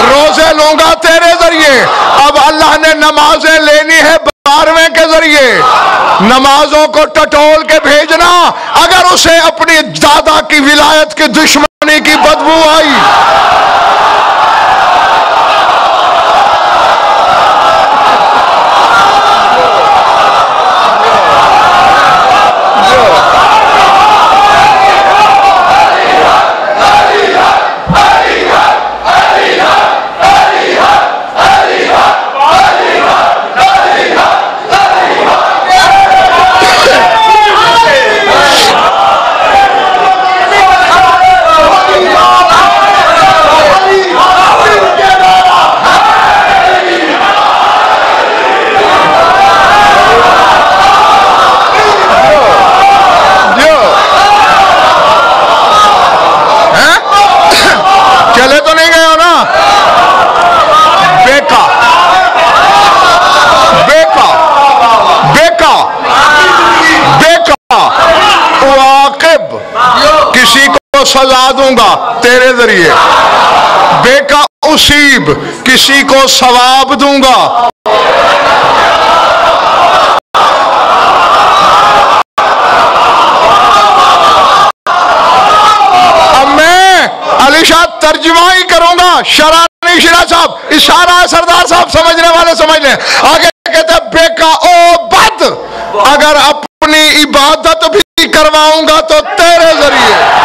रोजे लूंगा तेरे जरिए। अब अल्लाह ने नमाजें लेनी है 12वें के जरिए। नमाजों को टटोल के भेजना, अगर उसे अपनी दादा की विलायत की दुश्मनी की बदबू आई, किसी को सजा दूंगा तेरे जरिए। बेका उसीब, किसी को सवाब दूंगा। अब मैं अलीशाह तर्जुमा ही करूंगा, शरा नहीं शिरा साहब, इशारा है सरदार साहब, समझने वाले समझ लें। आगे कहते बेका ओ बद, अगर अपनी इबादत भी करवाऊंगा तो तेरे जरिए।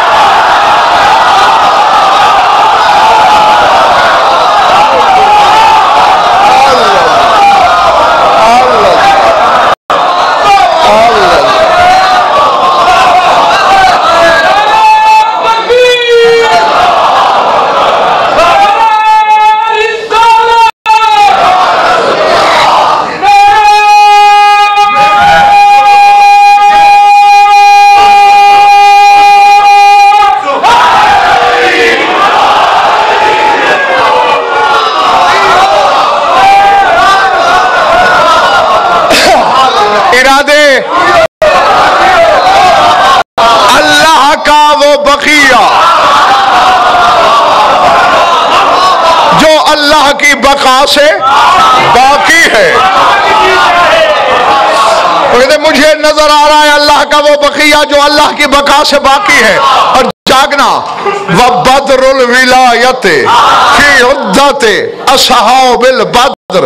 अल्लाह का वो बकिया जो अल्लाह की बका से बाकी है। तो मुझे नजर आ रहा है अल्लाह का वो बकिया जो अल्लाह की बका से बाकी है। और जागना व बदरुल विलायत फी उद्दत असहाबिल बद्र,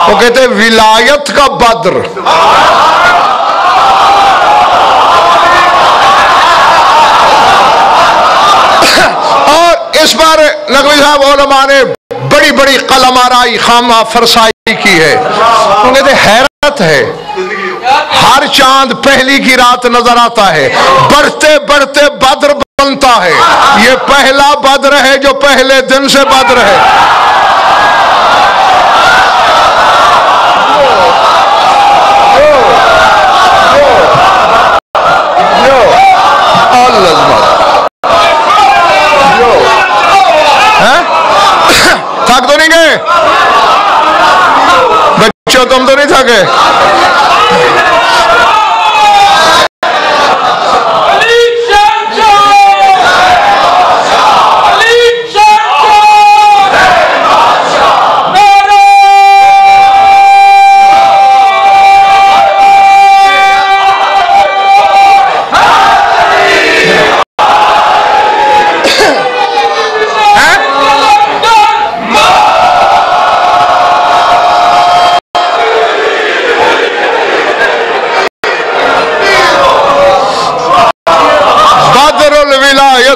वो कहते विलायत का बद्र। इस बार नकवी साहब उलमा ने बड़ी बड़ी कलमाराई खामा फरसाई की है। वो कहते हैरत है, हर चांद पहली की रात नजर आता है, बढ़ते बढ़ते बद्र बनता है। ये पहला बद्र है जो पहले दिन से बद्र है। 1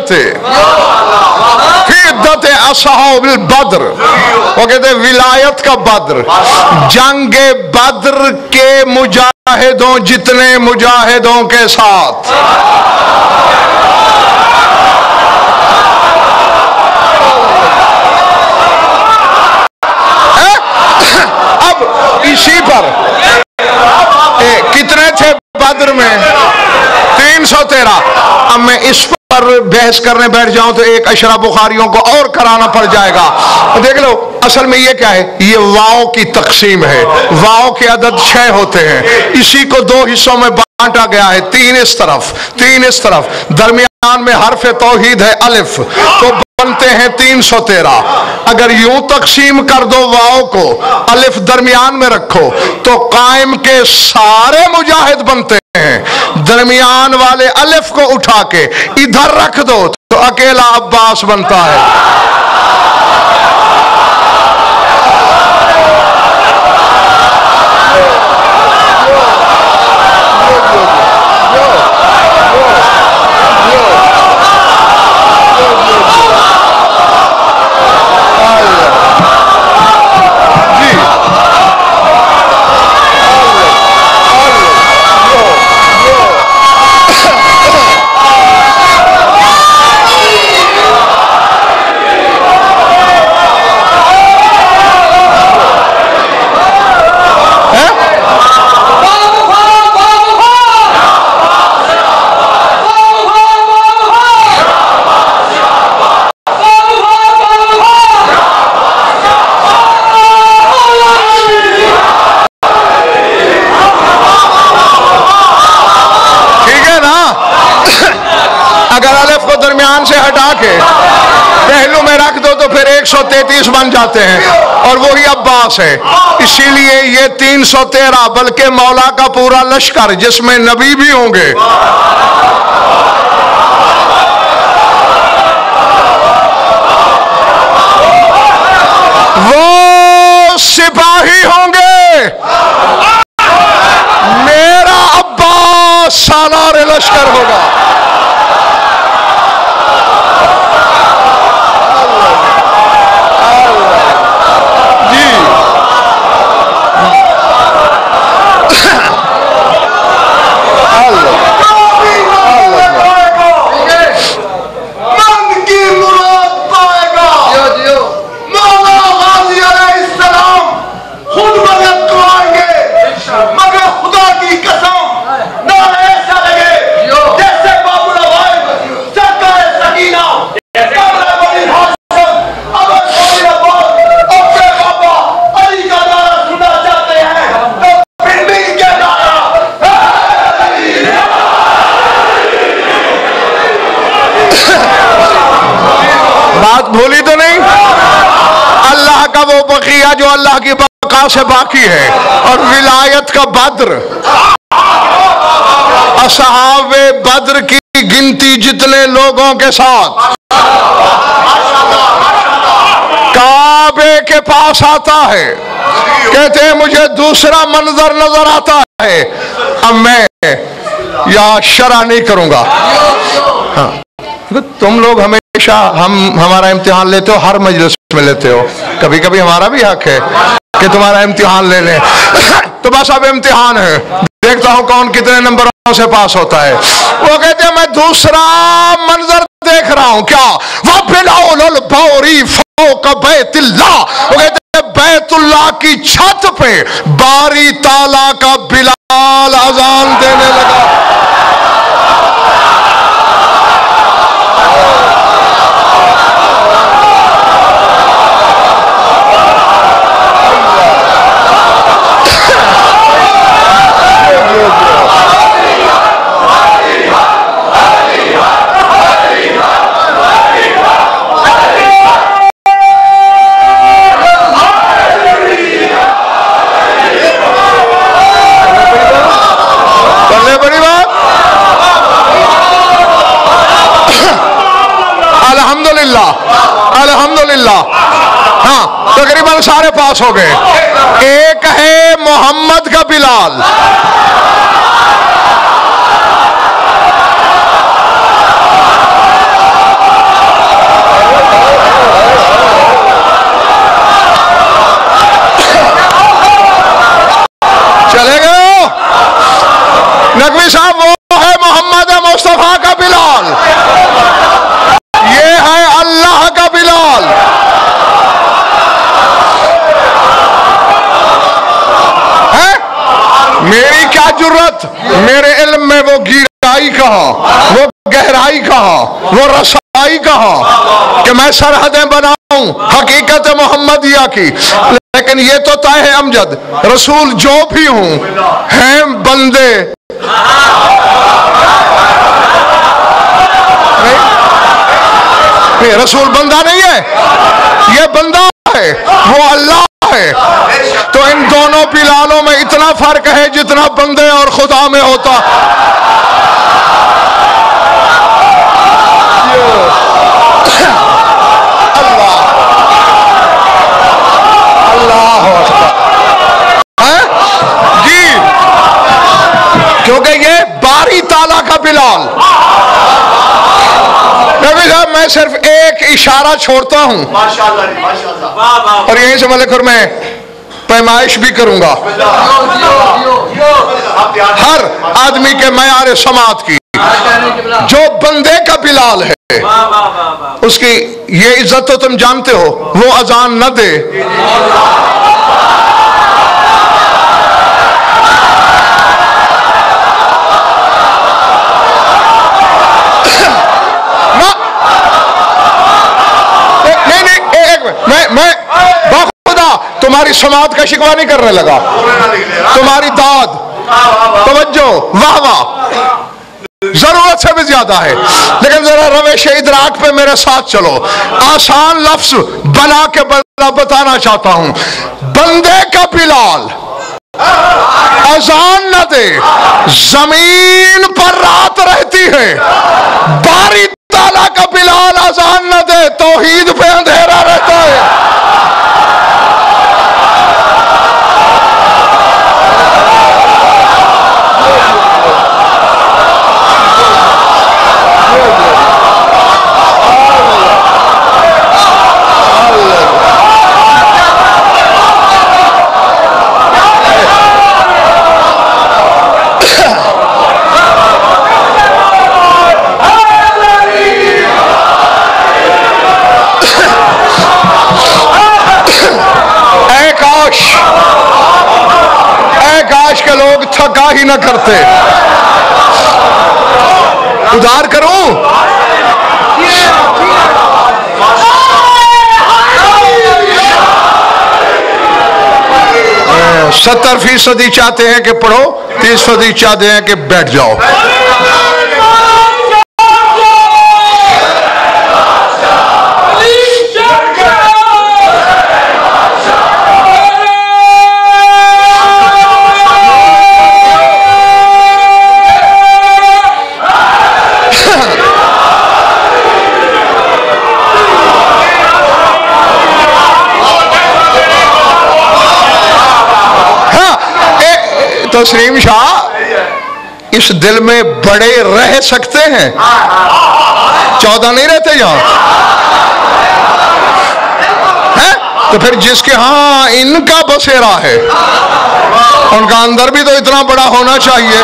विलायते फिद्दत असहाबिल बद्र, वो कहते विलायत का बद्र, जंगे बद्र के मुजाहिदों जितने मुजाहिदों के साथ। अब इसी पर कितने थे बद्र में? 313। अब मैं इस पर बहस करने बैठ जाऊं तो एक अशरा बुखारियों को और कराना पड़ जाएगा। देख लो, असल में ये क्या है? ये वाओ की तकसीम है। वाओ के अदद 6 होते हैं, इसी को 2 हिस्सों में बांटा गया है, 3 इस तरफ 3 इस तरफ। दरमियान में हर्फ तौहीद है अलिफ, तो बनते हैं 313। अगर यूं तकसीम कर दो वाओ को, अलिफ दरमियान में रखो, तो कायम के सारे मुजाहिद बनते हैं। दरमियान वाले अलिफ को उठा के इधर रख दो तो अकेला अब्बास बनता है। से हटा के पहलू में रख दो तो फिर 133 बन जाते हैं, और वही अब्बास है। इसीलिए ये 313, बल्कि मौला का पूरा लश्कर जिसमें नबी भी होंगे। वो सिपाही होंगे, मेरा अब्बास सालार लश्कर होगा। बात भूली तो नहीं? अल्लाह का वो बकिया जो अल्लाह की बका से बाकी है, और विलायत का बद्र, असहाबे बद्र की गिनती जितने लोगों के साथ। काबे के पास आता है, कहते हैं मुझे दूसरा मंजर नजर आता है, अब मैं या शरा नहीं करूंगा। हाँ, तुम लोग हमेशा हमारा इम्तिहान लेते हो, हर मजलिस में लेते हो, कभी कभी हमारा भी हक है कि तुम्हारा इम्तिहान ले लें। तो बस अब इम्तिहान है, देखता हूं कौन कितने नंबरों से पास होता है। वो कहते हैं मैं दूसरा मंजर देख रहा हूं, क्या? वह बिलाउल बौरी फौक बैतुल्लाह, वो कहते हैं बैतुल्लाह की छत पे बारी ताला का बिलाल अजान देने लगा। अल्हम्दुलिल्लाह, हाँ तकरीबन सारे पास हो गए। एक है मोहम्मद का बिलाल, मोहब्बत, मेरे इल्म में वो गहराई कहाँ, वो गहराई कहाँ, वो रसाई कहाँ कि मैं सरहदें बनाऊं हकीकत मोहम्मदिया की। लेकिन ये तो तय है अमजद, रसूल जो भी हूं हैं बंदे। नहीं, रसूल बंदा नहीं है, ये बंदा है, वो अल्लाह है। तो इन दोनों बिलालों में इतना फर्क है जितना बंदे और खुदा में होता। अल्लाह अल्लाह है जी, क्योंकि ये बारी ताला का बिलाल। नबी साहब मैं सिर्फ एक इशारा छोड़ता हूं और यहीं से मलिक, और मैं पैमाइश भी करूंगा हर आदमी के मयार समात की। जो बंदे का बिलाल है उसकी ये इज्जत तो तुम जानते हो, वो अजान न दे मैं बाखुदा तुम्हारी समात का शिकवा नहीं करने लगा, तुम्हारी दाद, तवज्जो, वाह वाह जरूरत से भी ज्यादा है। लेकिन जरा रवेश इदराक पे मेरे साथ चलो। आसान लफ्ज बना के बताना चाहता हूं, बंदे का बिलाल अजान न दे, जमीन पर रात रहती है। बारी ताला का बिलाल अजान न दे, तौहीद पे अंधेरा रहता है। काश के लोग थका ही न करते। उधार करूं 70% चाहते हैं कि पढ़ो, 30% चाहते हैं कि बैठ जाओ। तस्लीम शाह इस दिल में बड़े रह सकते हैं, 14 नहीं रहते यहां है? तो फिर जिसके हाँ इनका बसेरा है उनका अंदर भी तो इतना बड़ा होना चाहिए।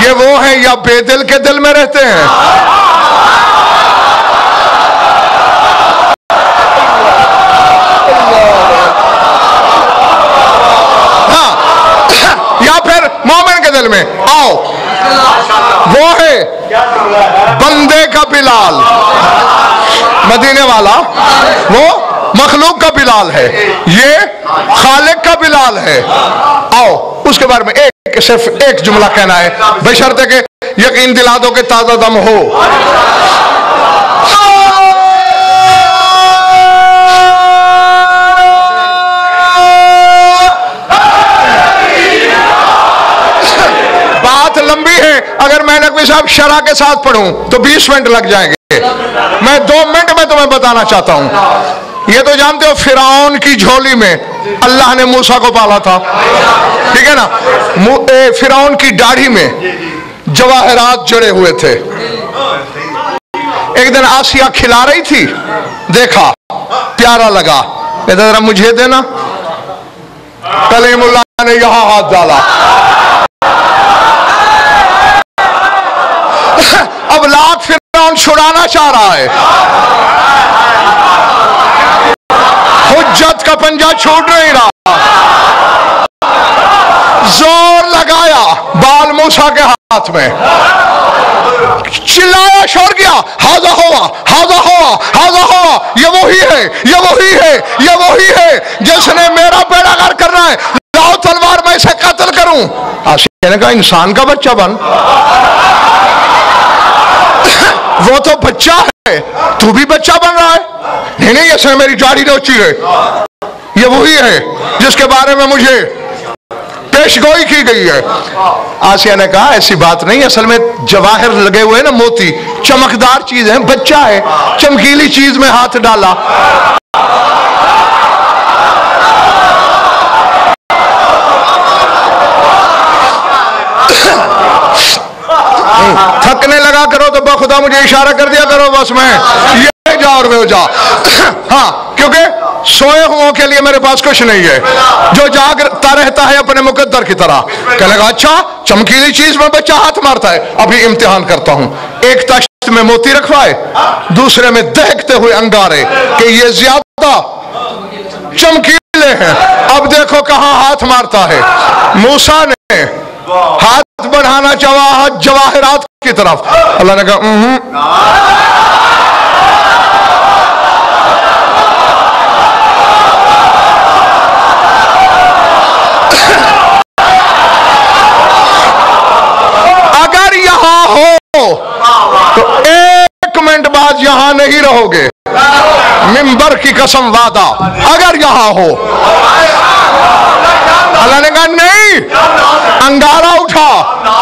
ये वो है या बेदिल के दिल में रहते हैं? मोमिन के दिल में आओ, वो है बंदे का बिलाल, मदीने वाला वो मखलूक का बिलाल है, ये खालिक का बिलाल है। आओ उसके बारे में सिर्फ एक जुमला कहना है, बशर्ते के यकीन दिला दो कि ताजा दम हो। लंबी है, अगर मैं नकवी साहब शरा के साथ पढ़ूं तो 20 मिनट लग जाएंगे। मैं 2 मिनट में तुम्हें बताना चाहता हूं। ये तो जानते हो फिरौन की झोली में अल्लाह ने मूसा को पाला था, ठीक है ना? फिरौन की दाढ़ी में जवाहरात जड़े हुए थे। एक दिन आसिया खिला रही थी, देखा प्यारा लगा, जरा मुझे देना। कलीमुल्लाह ने यहां हाथ डाला। अब लाख फिरौन छुड़ाना चाह रहा है, हुज्जत का पंजा छूट नहीं रहा, जोर लगाया, बाल हाथ में, चिल्लाया, शोर किया, हाजा हुआ, हाजा हुआ, हाजा हुआ, ये वही है, ये वही है, ये वही है जिसने मेरा बेड़ा गर्क करना है, लाओ तलवार, मैं इसे कत्ल करूं। आसिया ने कहा इंसान का बच्चा बन, वो तो बच्चा है, तू भी बच्चा बन रहा है। नहीं नहीं, इसने मेरी दाढ़ी नोची है, ये वही है जिसके बारे में मुझे पेशगोई की गई है। आसिया ने कहा ऐसी बात नहीं, असल में जवाहर लगे हुए ना, मोती, चमकदार चीज है, बच्चा है, चमकीली चीज में हाथ डाला। थकने लगा करो तो बखुदा मुझे इशारा कर दिया करो, बस मैं ये जा और वो जा। हाँ, क्योंकि सोए हुओं के लिए मेरे पास कुछ नहीं है, जो जागता रहता है अपने मुकद्दर की तरह। कहेगा अच्छा, चमकीली चीज में बच्चा हाथ मारता है, अभी इम्तिहान करता हूं। एक तख्त में मोती रखवाए, दूसरे में दहकते हुए अंगारे, कि ये ज्यादा चमकीले हैं, अब देखो कहां हाथ मारता है। मूसा ने हाथ बढ़ाना चाहा जवाहरात की तरफ, अल्लाह ने कहा अगर यहां हो तो 1 मिनट बाद यहां नहीं रहोगे, मिंबर की कसम वादा, अगर यहां हो। अल्लाह ने कहा नहीं, अंगारा उठा,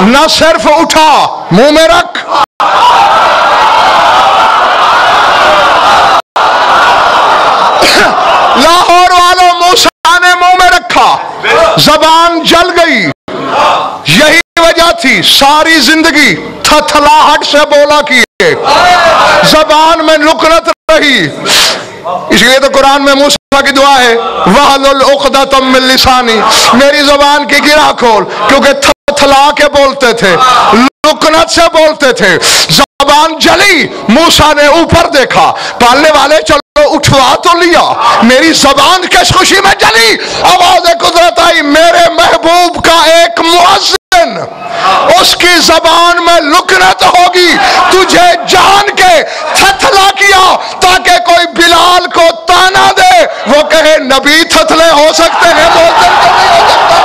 न सिर्फ उठा, मुंह में रख। लाहौर वालों, मूसा ने मुंह में रखा, जबान जल गई। यही वजह थी सारी जिंदगी थथलाहट से बोला किए, जबान में लुकनत रही। इसलिए तो कुरान में मूसा की दुआ है, वहलुल उक़दतम मिन लिसानी, मेरी जबान की गिरा खोल, क्योंकि थथला के बोलते थे, लुकनत से बोलते थे, जबान जली। मूसा ने ऊपर देखा, पालने वाले चलो उठवा तो लिया, मेरी जबान किस खुशी में जली। आवाज़ कुदरत आई, मेरे महबूब का एक मुअज्जिन, उसकी जबान में लुकनत होगी, तुझे जान के थथला किया ताकि कोई बिलाल को ताना दे, वो कहे नबी थथले हो सकते हैं, मुअज्जिन तो नहीं हो सकता।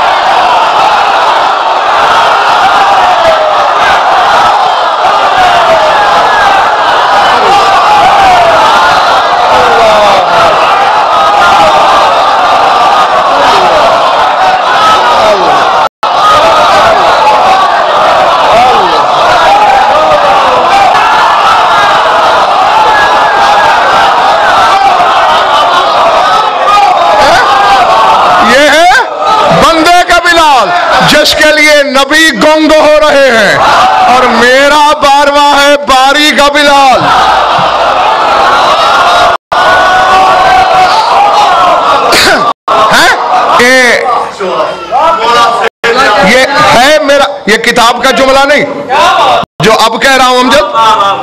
जिसके लिए नबी गुंग हो रहे हैं, और मेरा 12वां है बारी का बिलाल। ये है मेरा, ये किताब का जुमला नहीं जो अब कह रहा हूं अमजद,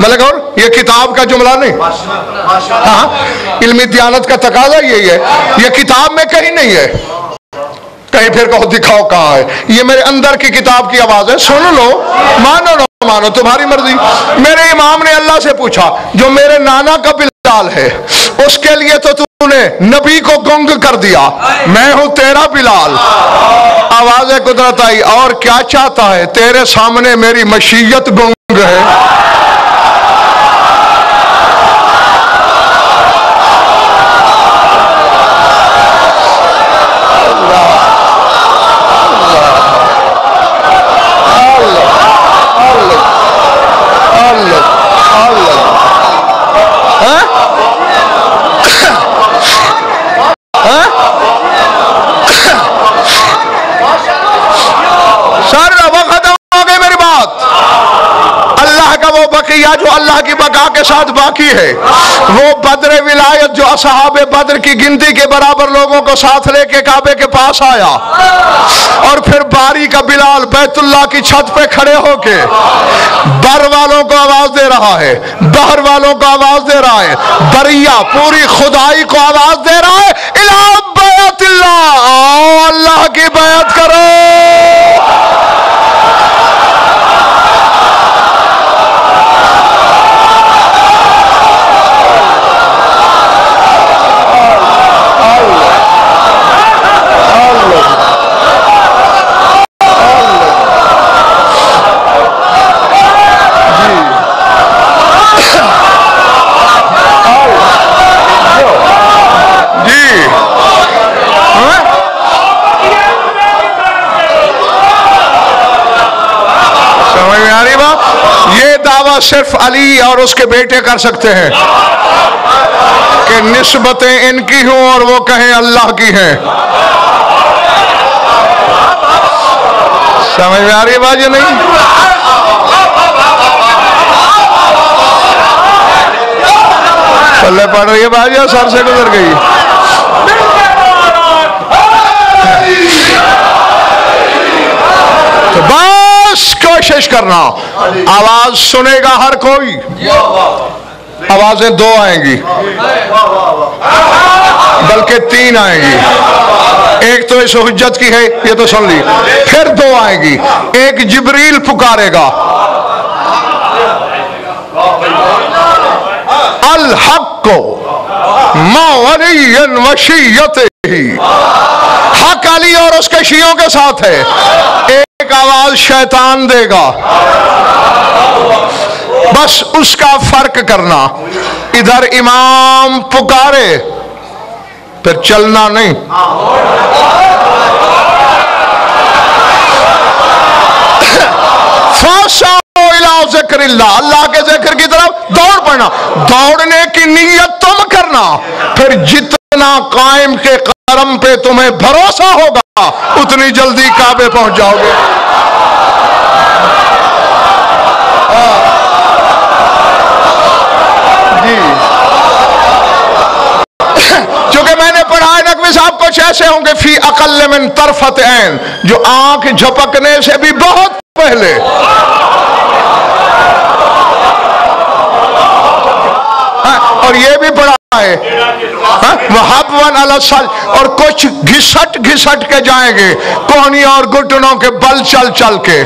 मतलब और ये किताब का जुमला नहीं। हाँ, इल्मी दियानत का तकाजा यही है, ये किताब में कहीं नहीं है, कहीं फिर कहो दिखाओ कहां है। ये मेरे अंदर की किताब की आवाज है, सुन लो, मानो ना मानो तुम्हारी मर्जी। मेरे इमाम ने अल्लाह से पूछा, जो मेरे नाना का बिलाल है उसके लिए तो तूने नबी को गुंग कर दिया, मैं हूं तेरा बिलाल। आवाज कुदरत आई, और क्या चाहता है, तेरे सामने मेरी मशीयत गुंग है। जो अल्लाह की बका के साथ बाकी है, वो बद्र विलायत जो असहाबे बद्र की गिनती के बराबर लोगों को साथ लेके काबे के पास आया, और फिर बारी का बिलाल बैतुल्लाह की छत पे खड़े होके बर वालों को आवाज दे रहा है, बहर वालों को आवाज दे रहा है, बरिया पूरी खुदाई को आवाज दे रहा है, इला बैतिल्लाह, आओ अल्लाह की बैत करो। तौबा सिर्फ अली और उसके बेटे कर सकते हैं कि निस्बतें इनकी हों और वो कहें अल्लाह की हैं। समझ में आ रही है बात या नहीं? पल्ले पड़ रही है बात या सर से गुजर गई? तो बस कोशिश करना, आवाज सुनेगा हर कोई। आवाजें दो आएंगी, बल्कि तीन आएंगी। एक तो इस हुज्जत की है, ये तो सुन ली। फिर दो आएंगी, एक जिब्रील पुकारेगा अल हक को मौलियन वशीयत ही, हक अली और उसके शियों के साथ है। एक आवाज शैतान देगा, बस उसका फर्क करना। इधर इमाम पुकारे, फिर चलना नहीं। अल्लाह के जिक्र की तरफ दौड़ पड़ना। दौड़ने की नीयत तुम करना, फिर जितना कायम के करम पे तुम्हें भरोसा होगा उतनी जल्दी काबे पहुंच जाओगे। जी, क्योंकि मैंने पढ़ा है नकवी साहब कुछ ऐसे होंगे फी अकल मिन तरफत ऐन, जो आंख झपकने से भी बहुत पहले और ये भी पढ़ा है वहाबवन अलसल, और कुछ घिसट घिसट के जाएंगे कोहनी और घुटनों के बल चल चल के।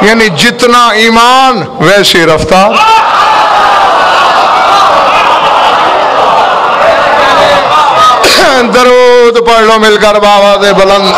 यानी जितना ईमान वैसी रफ्तार। दरूद पढ़ लो मिलकर बाबा दे बुलंद।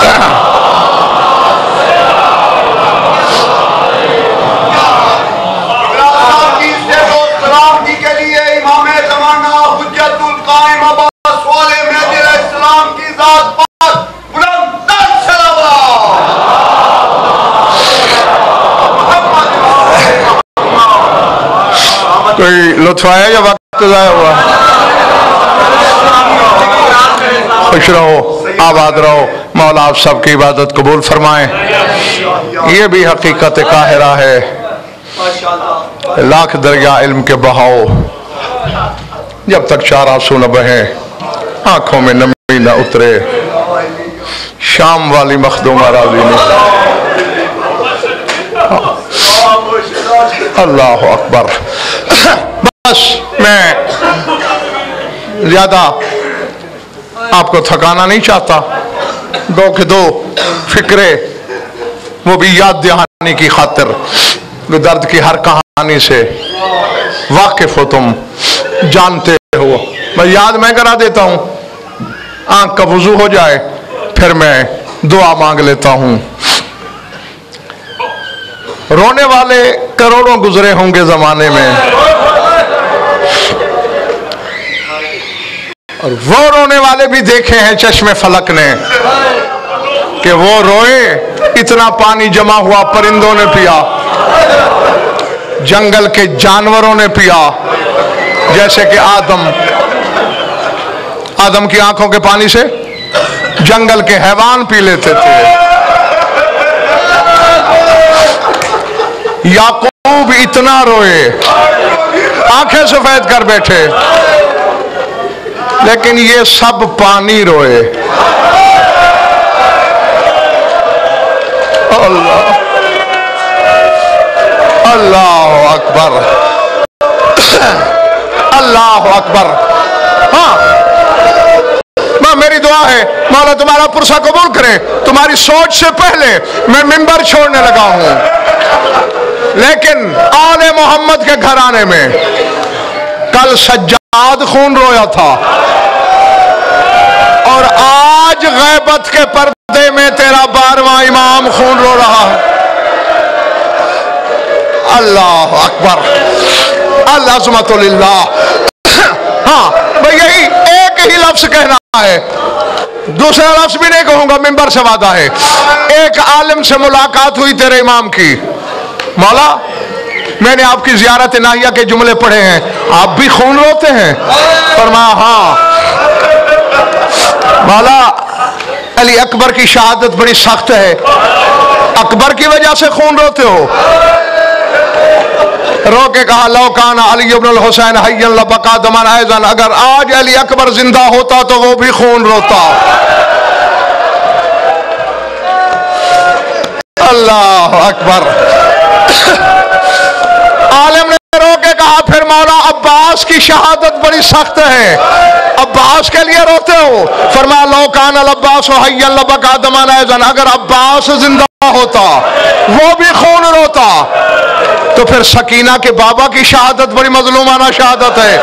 कोई लुत्फ आया या वक्त जाया हुआ? खुश रहो, आबाद रहो। मौला आप सबकी इबादत कबूल फरमाएं। ये भी हकीकत काहिरा है, लाख दरिया इल्म के बहाओ, जब तक चार आंसू न बहे आंखों में नमी न उतरे, शाम वाली मखदूमा राजी नहीं। अल्लाह अकबर। बस मैं ज्यादा आपको थकाना नहीं चाहता। दो के दो फिक्रे, वो भी याद दहानी की खातिर, दर्द की हर कहानी से वाकिफ हो, तुम जानते हो। मैं याद मैं करा देता हूं, आंख का वुजू हो जाए फिर मैं दुआ मांग लेता हूं। रोने वाले करोड़ों गुजरे होंगे जमाने में, और वो रोने वाले भी देखे हैं चश्मे फलक ने कि वो रोए। इतना पानी जमा हुआ, परिंदों ने पिया, जंगल के जानवरों ने पिया, जैसे कि आदम की आंखों के पानी से जंगल के हैवान पी लेते थे। याकूब इतना रोए, आंखें सफेद कर बैठे, लेकिन ये सब पानी रोए। अल्लाह अल्लाह अकबर, अल्लाह अकबर। हाँ, मेरी दुआ है मौला तुम्हारा पुरसा कबूल करे। तुम्हारी सोच से पहले मैं मिंबर छोड़ने लगा हूं, लेकिन आले मोहम्मद के घराने में कल सज्जाद खून रोया था, और आज गैबत के पर्दे में तेरा 12वां इमाम खून रो रहा है। अल्लाह अकबर, अल्लाह सुमतुल्लाह। हाँ भाई, यही एक ही लफ्ज कहना है, दूसरा लफ्ज भी नहीं कहूंगा, मिंबर से वादा है। एक आलिम से मुलाकात हुई तेरे इमाम की, मौला मैंने आपकी ज़ियारत नाहिया के जुमले पढ़े हैं, आप भी खून रोते हैं? फरमाया हाँ। मौला अली अकबर की शहादत बड़ी सख्त है, अकबर की वजह से खून रोते हो? रो के कहा लौकान अली इब्न हुसैन हय्यन लबका दमन ऐज़न, अगर आज अली अकबर जिंदा होता तो वो भी खून रोता। अल्लाह अकबर। आलिम ने रो के कहा फिर मौला अब्बास की शहादत बड़ी सख्त है, अब्बास के लिए रोते हो? फरमाया लौकान अल अब्बास हय्यन लबका दमन ऐज़न, अगर अब्बास जिंदा होता वो भी खून रोता। तो फिर सकीना के बाबा की शहादत बड़ी मजलूमाना शहादत है।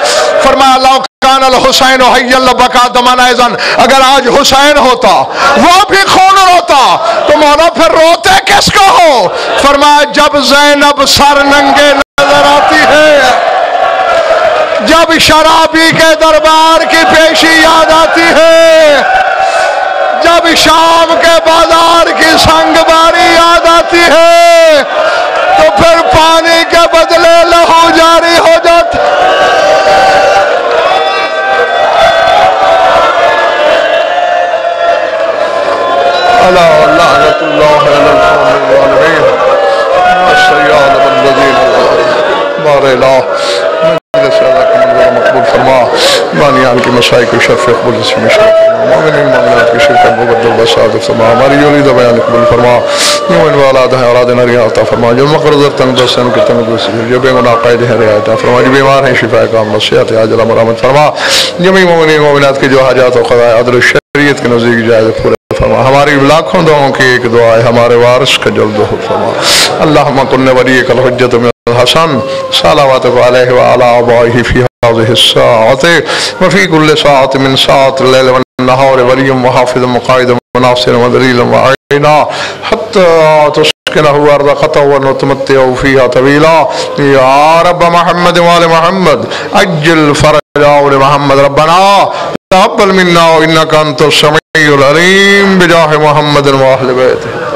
फरमाया लौकान अल हुसैन हय्यन लबका दमन ऐज़न, अगर आज हुसैन होता वो भी खून रोता। तो मौला फिर रोते किसको हो? फरमाया जब ज़ैनब सर नंगे नजर आती है, जब शराबी के दरबार की पेशी याद आती है, जब शाम के बाजार की संगबारी याद आती है, तो फिर पानी के बदले लहू जारी हो जाता। अल्लाह अल्लाह मकबूल फरमा बानियान की मसाई को शर्फ अकबूल की शिरकत मुबद्दल बसादत फरमा, हमारी योली द बयान कबूल फरमा, यूं वाला द औलाद नरिया अता फरमा, जो मकरूज तंग दसन के तंग दस जो बेगुनाह कायदे है रियायत फरमा, जो बीमार हैं शिफा काम नसीहत आजल मरहमत फरमा, जमी मोमिनीन मोमिनात की जो हाजात और क़ज़ाए अदल शरीयत के नज़दीक जायज़ पूरे फरमा, हमारी लाखों दुआओं की एक दुआ है, हमारे वारिस का जल्द हो फरमा। अल्लाहुम्मा कुन्ना वलियकल हुज्जत मिन हसन सलावतु अलैहि व अला आबाइहि फी हाज़िहि साअति व फी कुल्लि साअति मिन साअति लैल व नहार वलिय्युम व हाफ़िज़ुम व क़ाइदुम व नासिरुम व दलीलुम व अईना हत्ता तुस्किनहु अर्ज़क़तहु व नुतमत्तिअहु फ़ीहा तवीला या रब्ब मुहम्मद व आलि मुहम्मद अज्जिल फ़रजा व मुहम्मद रब्बना तक़ब्बल मिन्ना इन्नका अंतस समीउल अलीम बिजाहि मुहम्मद व अहलि बैतिहि।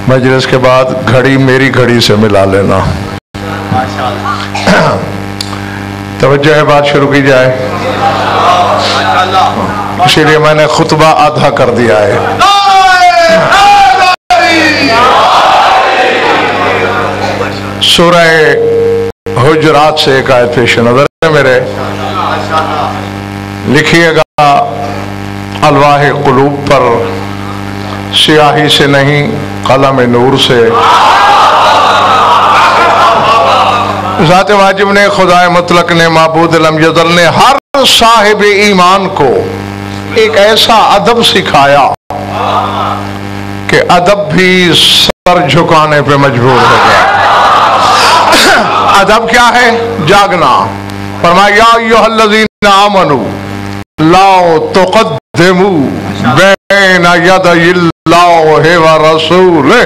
मजलिस के बाद घड़ी मेरी घड़ी से मिला लेना। तवज्जो है, बात शुरू की जाए। इसीलिए मैंने खुतबा आधा कर दिया है। सूरह हुजरात से एक आयत पेश नजर है मेरे, लिखिएगा अलवाह कुलूब पर, स्याही से नहीं कलम नूर से। ज़ात वाजिब ने, खुदाए मुतलक ने, माबूद लम यज़ल ने हर साहिब ईमान को एक ऐसा अदब सिखाया कि अदब भी सर झुकाने पे मजबूर हो गया। अदब क्या है? जागना। फरमाया अय्युहल्लज़ीना आमनू लाओ तुक़द्दिमू बैना यदयिल्लाहि व रसूलिही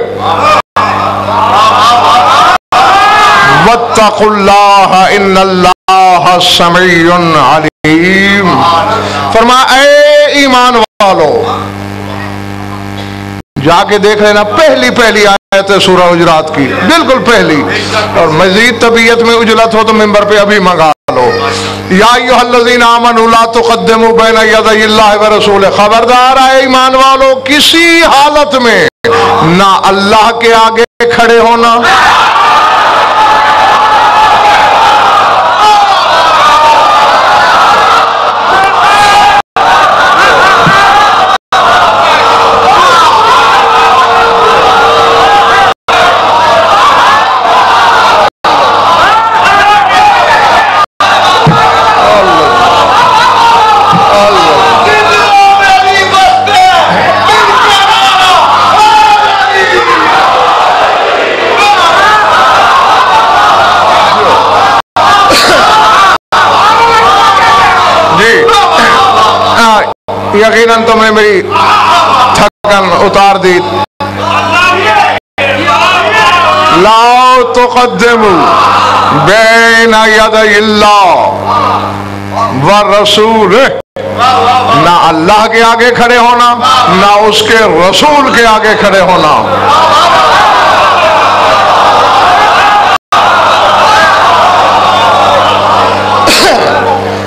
वत्तक़ुल्लाह इन्नल्लाह समीउन अलीम। फरमाया ऐ ईमान वालों, जाके देख लेना पहली पहली आयत है सूरह हुजरात की, बिल्कुल पहली। और मजीद तबीयत में उजलत हो तो मिंबर पे अभी मंगा लो। या अय्युहल्लज़ीना आमनू ला तुक़द्दिमू बैना यदयिल्लाहि व रसूलिही, खबरदार है ईमान वालों, किसी हालत में ना अल्लाह के आगे खड़े होना, यकीनन तुमने मेरी थकन उतार दी। लाओ तुक़द्दिमू बैना यदयिल्लाहि व रसूलिही ना अल्लाह के आगे खड़े होना, ना उसके रसूल के आगे खड़े होना।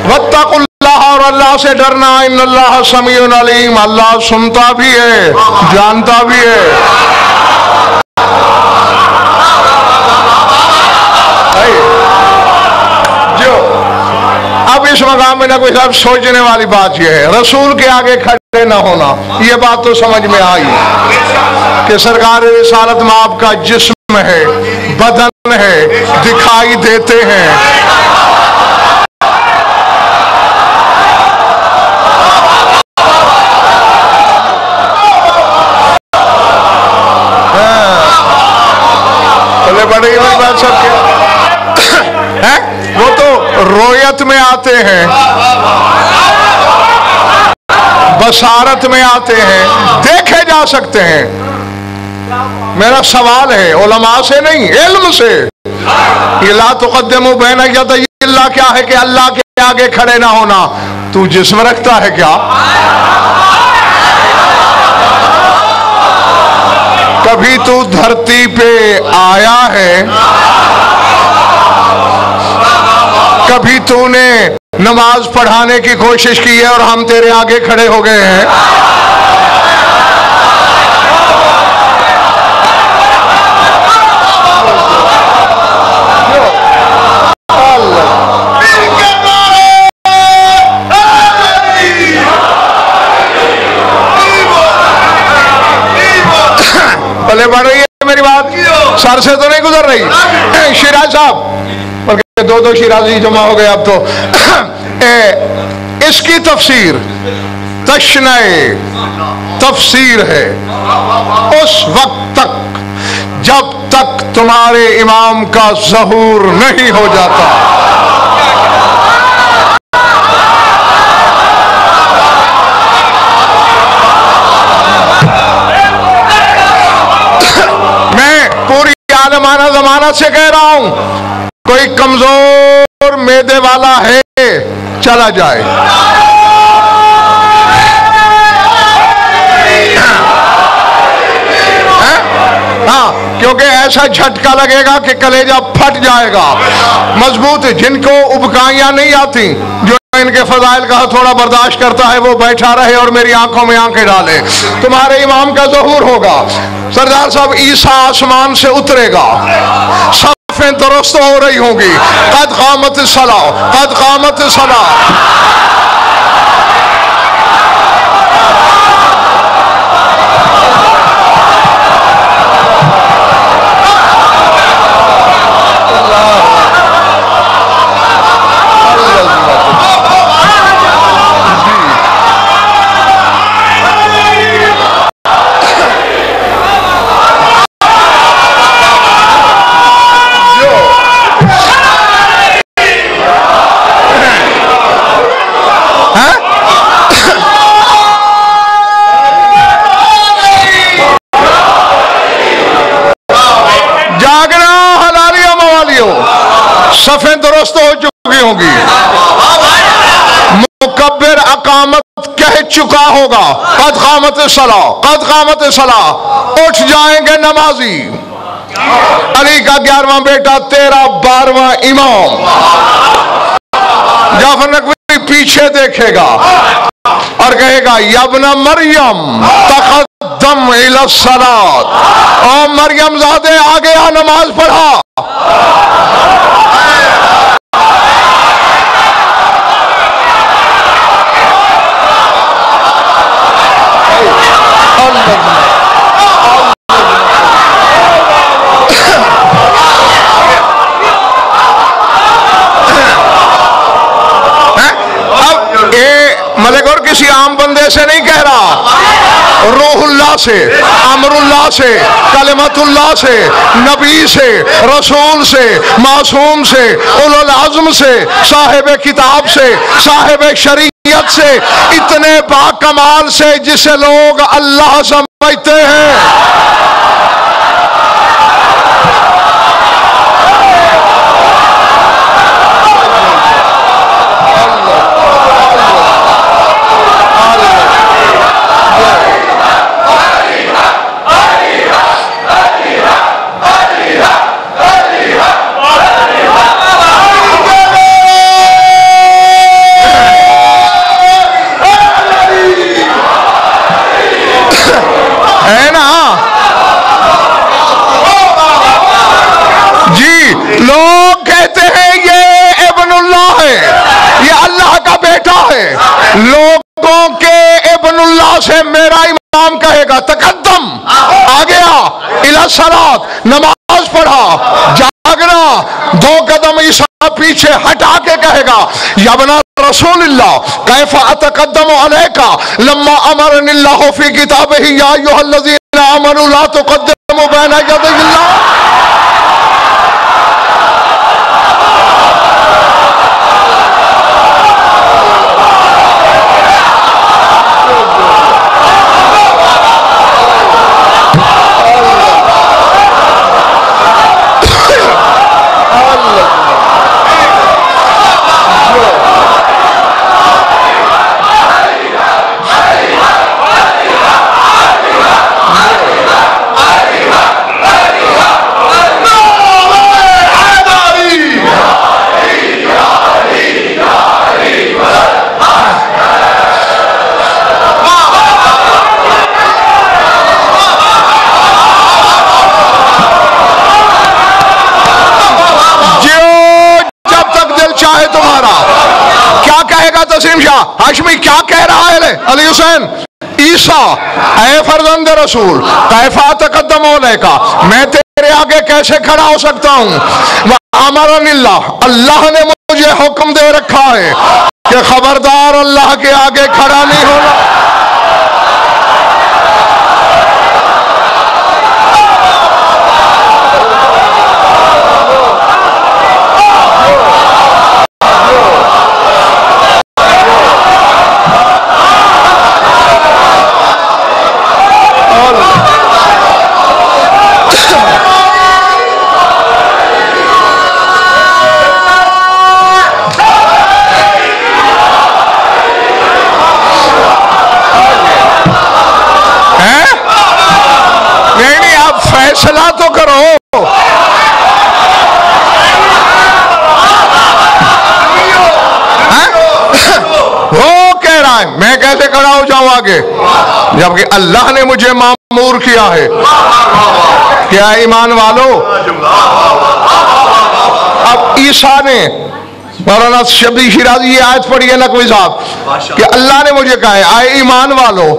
वत्तकुल्लाह, और अल्लाह से डरना। इन्नल्लाह समीउन अलीम, अल्लाह सुनता भी है, जानता भी है। अब इस मकाम में ना कोई सब सोचने वाली बात यह है, रसूल के आगे खड़े ना होना। ये बात तो समझ में आई कि सरकार रिसालत में आपका जिस्म है, बदन है, दिखाई देते हैं। बोले बड़ी बात सबके है, वो तो रोयत में आते हैं, बसारत में आते हैं, देखे जा सकते हैं। मेरा सवाल है उलमा से नहीं, इल्म से। ये ला तुक़द्दिमू बैन यदै अल्लाह क्या है कि अल्लाह के आगे खड़े ना होना। तू जिस्म रखता है क्या? कभी तू धरती पे आया है? कभी तूने नमाज पढ़ाने की कोशिश की है और हम तेरे आगे खड़े हो गए हैं? भले बढ़ रही है मेरी बात, सर से तो नहीं गुजर रही। शिराज साहब, दो शिराजी जमा हो गए अब तो। इसकी तफसीर तशनाए तफसीर है उस वक्त तक जब तक तुम्हारे इमाम का ज़हूर नहीं हो जाता। मैं पूरी आलमाना जमानत से कह रहा हूं, कोई कमजोर मैदे वाला है चला जाए। हाँ, क्योंकि ऐसा झटका लगेगा कि कलेजा फट जाएगा। मजबूत जिनको उबकाइयां नहीं आती, जो इनके फजाइल का थोड़ा बर्दाश्त करता है, वो बैठा रहे और मेरी आंखों में आंखें डाले। तुम्हारे इमाम का ज़हूर होगा। सरदार साहब, ईसा आसमान से उतरेगा, दुरुस्त हो रही होंगी। कद कामत सला, कद कामत सला। सफ़ें दुरुस्त हो चुकी होंगी। मुकब्बिर अकामत कह चुका होगा, कद कामत सला, कद कामत सला। उठ जाएंगे नमाजी। अली का 11वां बेटा, तेरा 12वां इमाम। जाफर नकवी पीछे देखेगा और कहेगा, यब्ना मरियम तक़द्दम इला सलात। और मरियम ज़ादे आगे आ, नमाज पढ़ा। मलिक किसी आम बंदे से नहीं कह रहा, रूहुल्लाह से, अमरुल्लाह से, कलिमतुल्लाह से, नबी से, रसूल से, मासूम से, उलुल आज़म से, साहिब किताब से, साहिब शरीयत से, इतने बाकमाल से जिसे लोग अल्लाह समझते हैं। सलात, नमाज पढ़ा, जागना, 2 कदम ईसा पीछे हटा के कहेगा यबना रसूलिल्लाह कैफा अतकद्दमु अलैका लम्मा अमरनिल्लाहु फी किताबिही या अय्युहल्लज़ीना आमनू ला तुक़द्दिमू बैना यदैहिल्लाह। हाशमी क्या कह रहा है अली हुसैन? ईसा ऐ फर्जंद रसूल कैफा तकद्दम अलैका, मैं तेरे आगे कैसे खड़ा हो सकता हूँ? अमरनिल्लाह, अल्लाह ने मुझे हुक्म दे रखा है कि खबरदार अल्लाह के आगे खड़ा नहीं होना। फैसला तो करो। वो कह रहा है मैं कैसे खड़ा हो जाऊं आगे, जबकि अल्लाह ने मुझे मामूर किया है। क्या ईमान वालों, अब ईसा ने मौलाना शबी शिराजी ये आयत पढ़ी है नकवी साहब कि अल्लाह ने मुझे कहा है आए ईमान वालों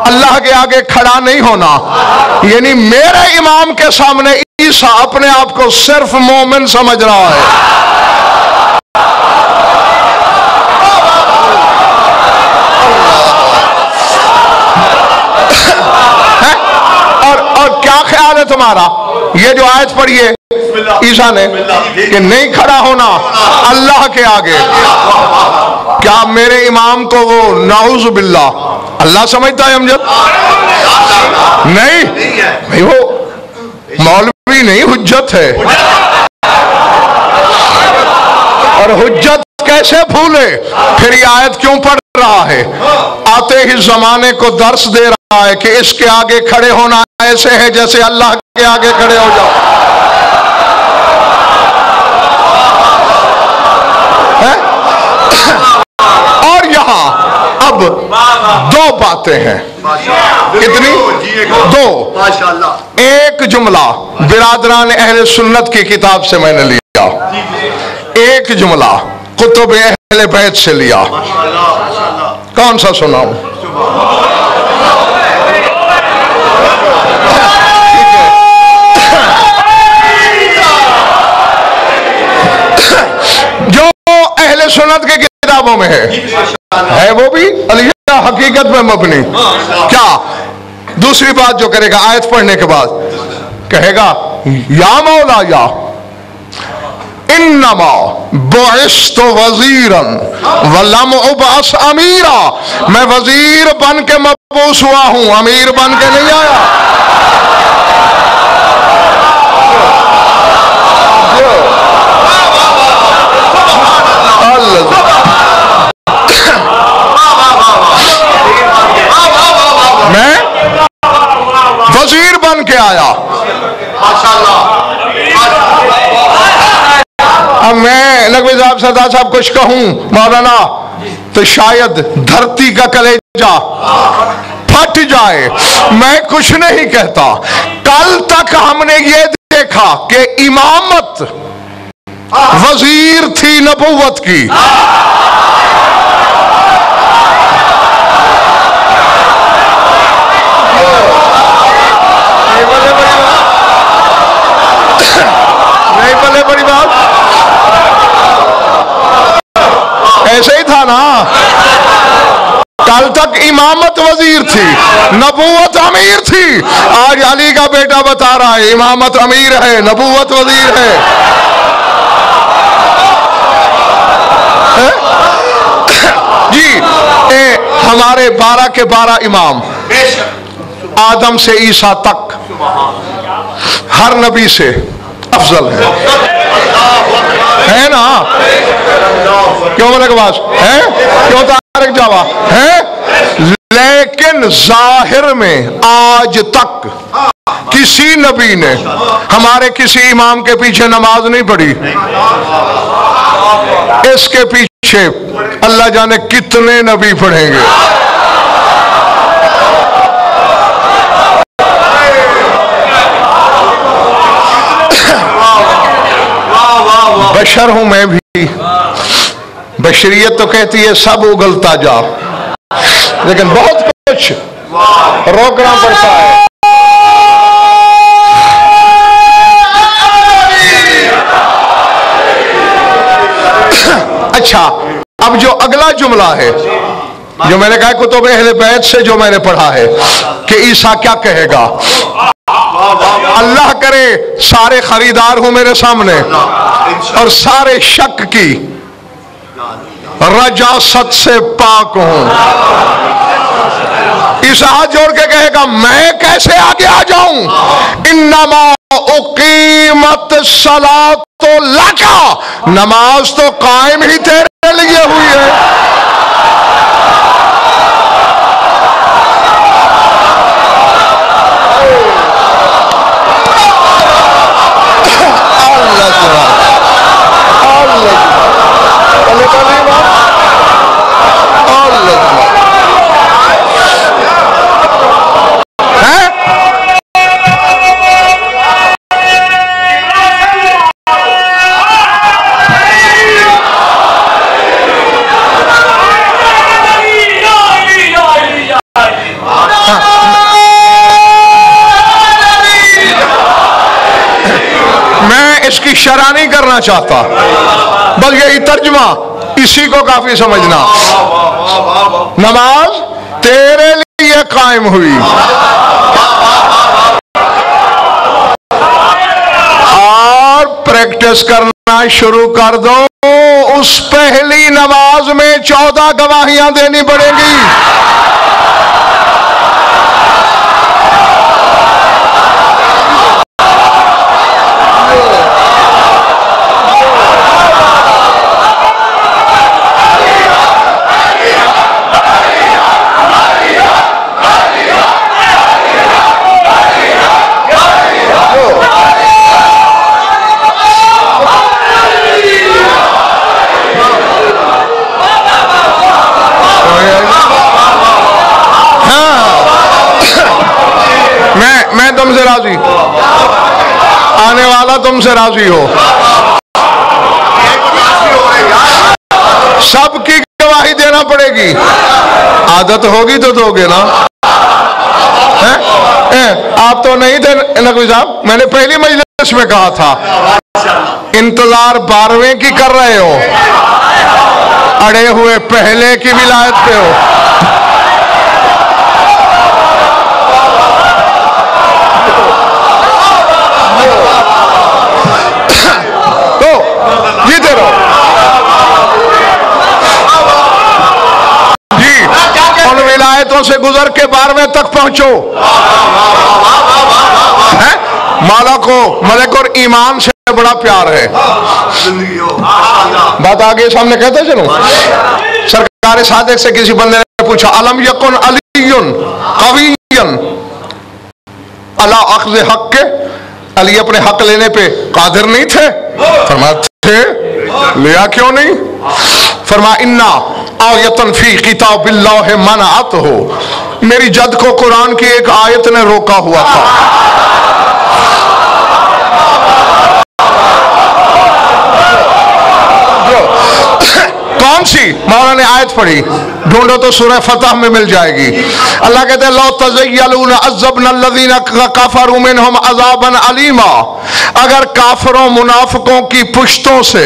अल्लाह के आगे खड़ा नहीं होना, यानी मेरे इमाम के सामने ईसा अपने आप को सिर्फ मोमिन समझ रहा है। और क्या ख्याल है तुम्हारा, ये जो आयत पढ़ी है ईसा ने कि नहीं खड़ा होना अल्लाह के आगे, क्या मेरे इमाम को वो नाउज़ बिल्लाह अल्लाह समझता है अमजद? नहीं भाई, वो मौलवी नहीं, हुज्जत है। और हुज्जत कैसे भूले? फिर ये आयत क्यों पढ़ रहा है? आते ही जमाने को दर्स दे रहा है कि इसके आगे खड़े होना ऐसे है जैसे अल्लाह के आगे खड़े हो जाओ। और यहां अब 2 बातें हैं। कितनी? 2। एक जुमला बिरादरान अहले सुन्नत की किताब से मैंने लिया, एक जुमला कुतुब अहले बैत से लिया। कौन सा सुनाऊं? जो अहले सुन्नत की किताबों में है वो भी अलिया हकीकत में मबनी। क्या दूसरी बात जो करेगा आयत पढ़ने के बाद कहेगा या मौला या इन्नमा बुइस्तु वजीरन वलम उबअस अमीरा, मैं वजीर बन के मबूस हुआ हूं, अमीर बन के नहीं आया। मैं वजीर बन के आया। अब मैं नकवी साहब सरदार साहब कुछ कहूं मौलाना तो शायद धरती का कलेजा फट जाए। मैं कुछ नहीं कहता। कल तक हमने ये देखा कि इमामत वजीर थी नबूवत की, इमामत वजीर थी, नबूवत अमीर थी। आज अली का बेटा बता रहा है इमामत अमीर है, नबूवत वजीर है। जी हमारे 12 के 12 इमाम, आदम से ईसा तक हर नबी से अफजल है ना? क्यों बोले के पास है? क्यों तारक जावा है? लेकिन जाहिर में आज तक किसी नबी ने हमारे किसी इमाम के पीछे नमाज नहीं पढ़ी। इसके पीछे अल्लाह जाने कितने नबी पढ़ेंगे। बशर हूं मैं भी, बशरियत तो कहती है सब उगलता जा, लेकिन बहुत कुछ रोकना पड़ता है। अच्छा, अब जो अगला जुमला है जो मैंने कहा कुतुब अहले बैत से जो मैंने पढ़ा है कि ईसा क्या कहेगा, अल्लाह करे सारे खरीदार हो मेरे सामने और सारे शक की रजासत से पाक हूं। ईसा हाथ जोड़ के कहेगा मैं कैसे आगे आ जाऊं? इन्नमा उकीमत सलातो लका, नमाज तो कायम ही तेरे लिए हुई है। इसकी शरह नहीं करना चाहता, बस यही तर्जमा, इसी को काफी समझना। नमाज तेरे लिए कायम हुई और प्रैक्टिस करना शुरू कर दो। उस पहली नमाज में 14 गवाहियां देनी पड़ेगी। तुमसे राजी, आने वाला तुमसे राजी हो, सबकी गवाही देना पड़ेगी। आदत होगी तो दोगे ना? आप तो नहीं थे नकवी साहब, मैंने पहली मजलिस में कहा था इंतजार 12वें की कर रहे हो, अड़े हुए पहले की विलायत पे हो। से गुजर के 12वें तक पहुंचो। मलक और ईमान से बड़ा प्यार है। बात आगे सामने कहते चलो। सरकार सादिक से किसी बंदे ने पूछा अलम यकुन अलीयुन कवियन अला अख्ज़ हक के, अली अपने हक लेने पे कादिर नहीं थे? फरमाया थे, लिया क्यों नहीं? फरमा इन्ना आयतन फी किताबिल्लाह मनाअत हो, मेरी जद को कुरान की एक आयत ने रोका हुआ था। कौन कौन सी? मौला ने आयत पढ़ी, ढूंढो तो सूरह फतह में मिल जाएगी। अल्लाह कहते हैं लो तज़य्यलूना अज़्ज़बना अल्लज़ीना कफ़रू मिनहुम अज़ाबन अलीमा। अगर काफिरों मुनाफिकों की पुश्तों से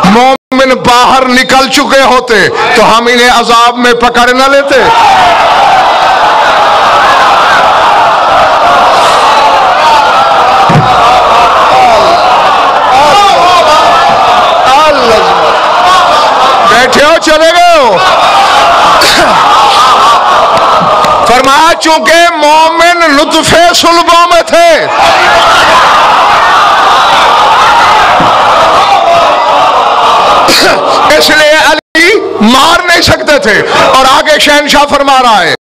मोमिन बाहर निकल चुके होते तो हम इन्हें अजाब में पकड़ न लेते। बैठे हो, चले गए हो? फरमाया चूंकि मोमिन लुत्फे सुल्बों में थे, इसलिए अली मार नहीं सकते थे। और आगे शहनशाह फरमा रहा है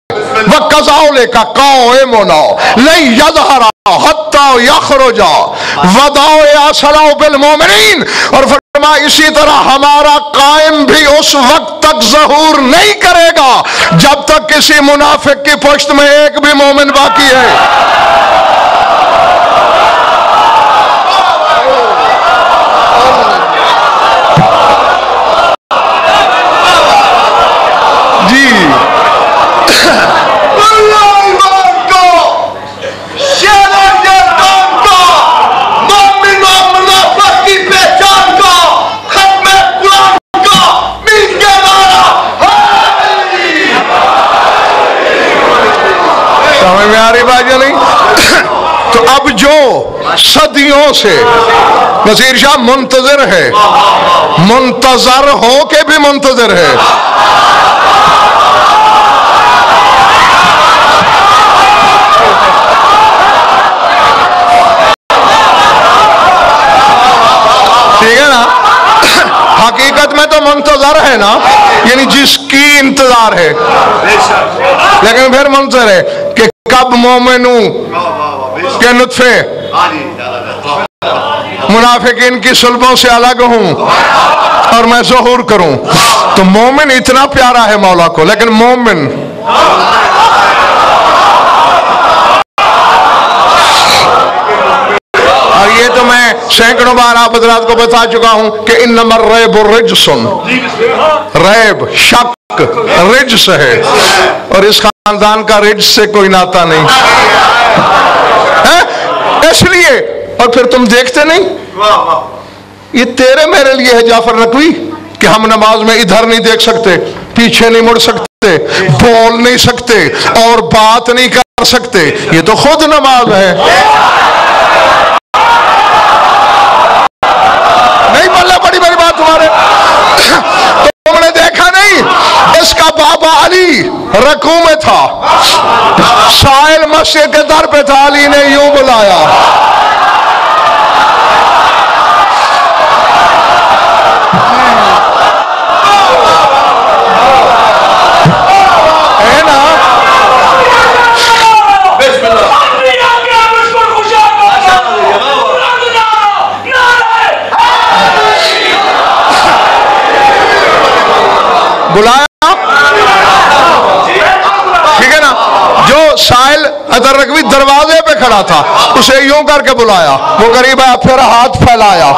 वक़ज़ाओले का काओ ए मोनाओ नहीं यज़हरा हत्ता यख़रुजा वदाओ असलाओ बिल मोमिनीन। और फरमा इसी तरह हमारा कायम भी उस वक्त तक ज़हूर नहीं करेगा जब तक किसी मुनाफिक की पुश्त में एक भी मोमिन बाकी है। तो अब जो सदियों से नसीर शाह मुंतजर है, मुंतजर हो के भी मुंतजर है। ठीक है ना? हकीकत में तो मुंतजर है ना, यानी जिसकी इंतजार है, लेकिन फिर मुंतजर है कि कब मोमिनू के नुत्फे मुनाफिकीन की सुल्बों से अलग हूं और मैं ज़हूर करूं। तो मोमिन इतना प्यारा है मौला को, लेकिन मोमिन और ये तो मैं सैकड़ों बार आप हज़रात को बता चुका हूं कि इन्नमर रैब रिज्सुन, रैब शक रिज्स है, और इस खानदान का रिज्स से कोई नाता नहीं है। इसलिए और फिर तुम देखते नहीं, ये तेरे मेरे लिए है जाफर नकवी कि हम नमाज में इधर नहीं देख सकते, पीछे नहीं मुड़ सकते, बोल नहीं सकते और बात नहीं कर सकते। ये तो खुद नमाज है। नहीं बल्ला बड़ी बड़ी बात तुम्हारे। तुमने देखा नहीं, इसका बाबा अली रकू में था, साहिल मस्जिद के दर पे था, अली ने यूं बुलाया, है ना? बुलाया, ठीक है ना? जो साहिल अदर रकवी दरवाजे पे खड़ा था, उसे यूं करके बुलाया, वो करीब आया, फिर हाथ फैलाया,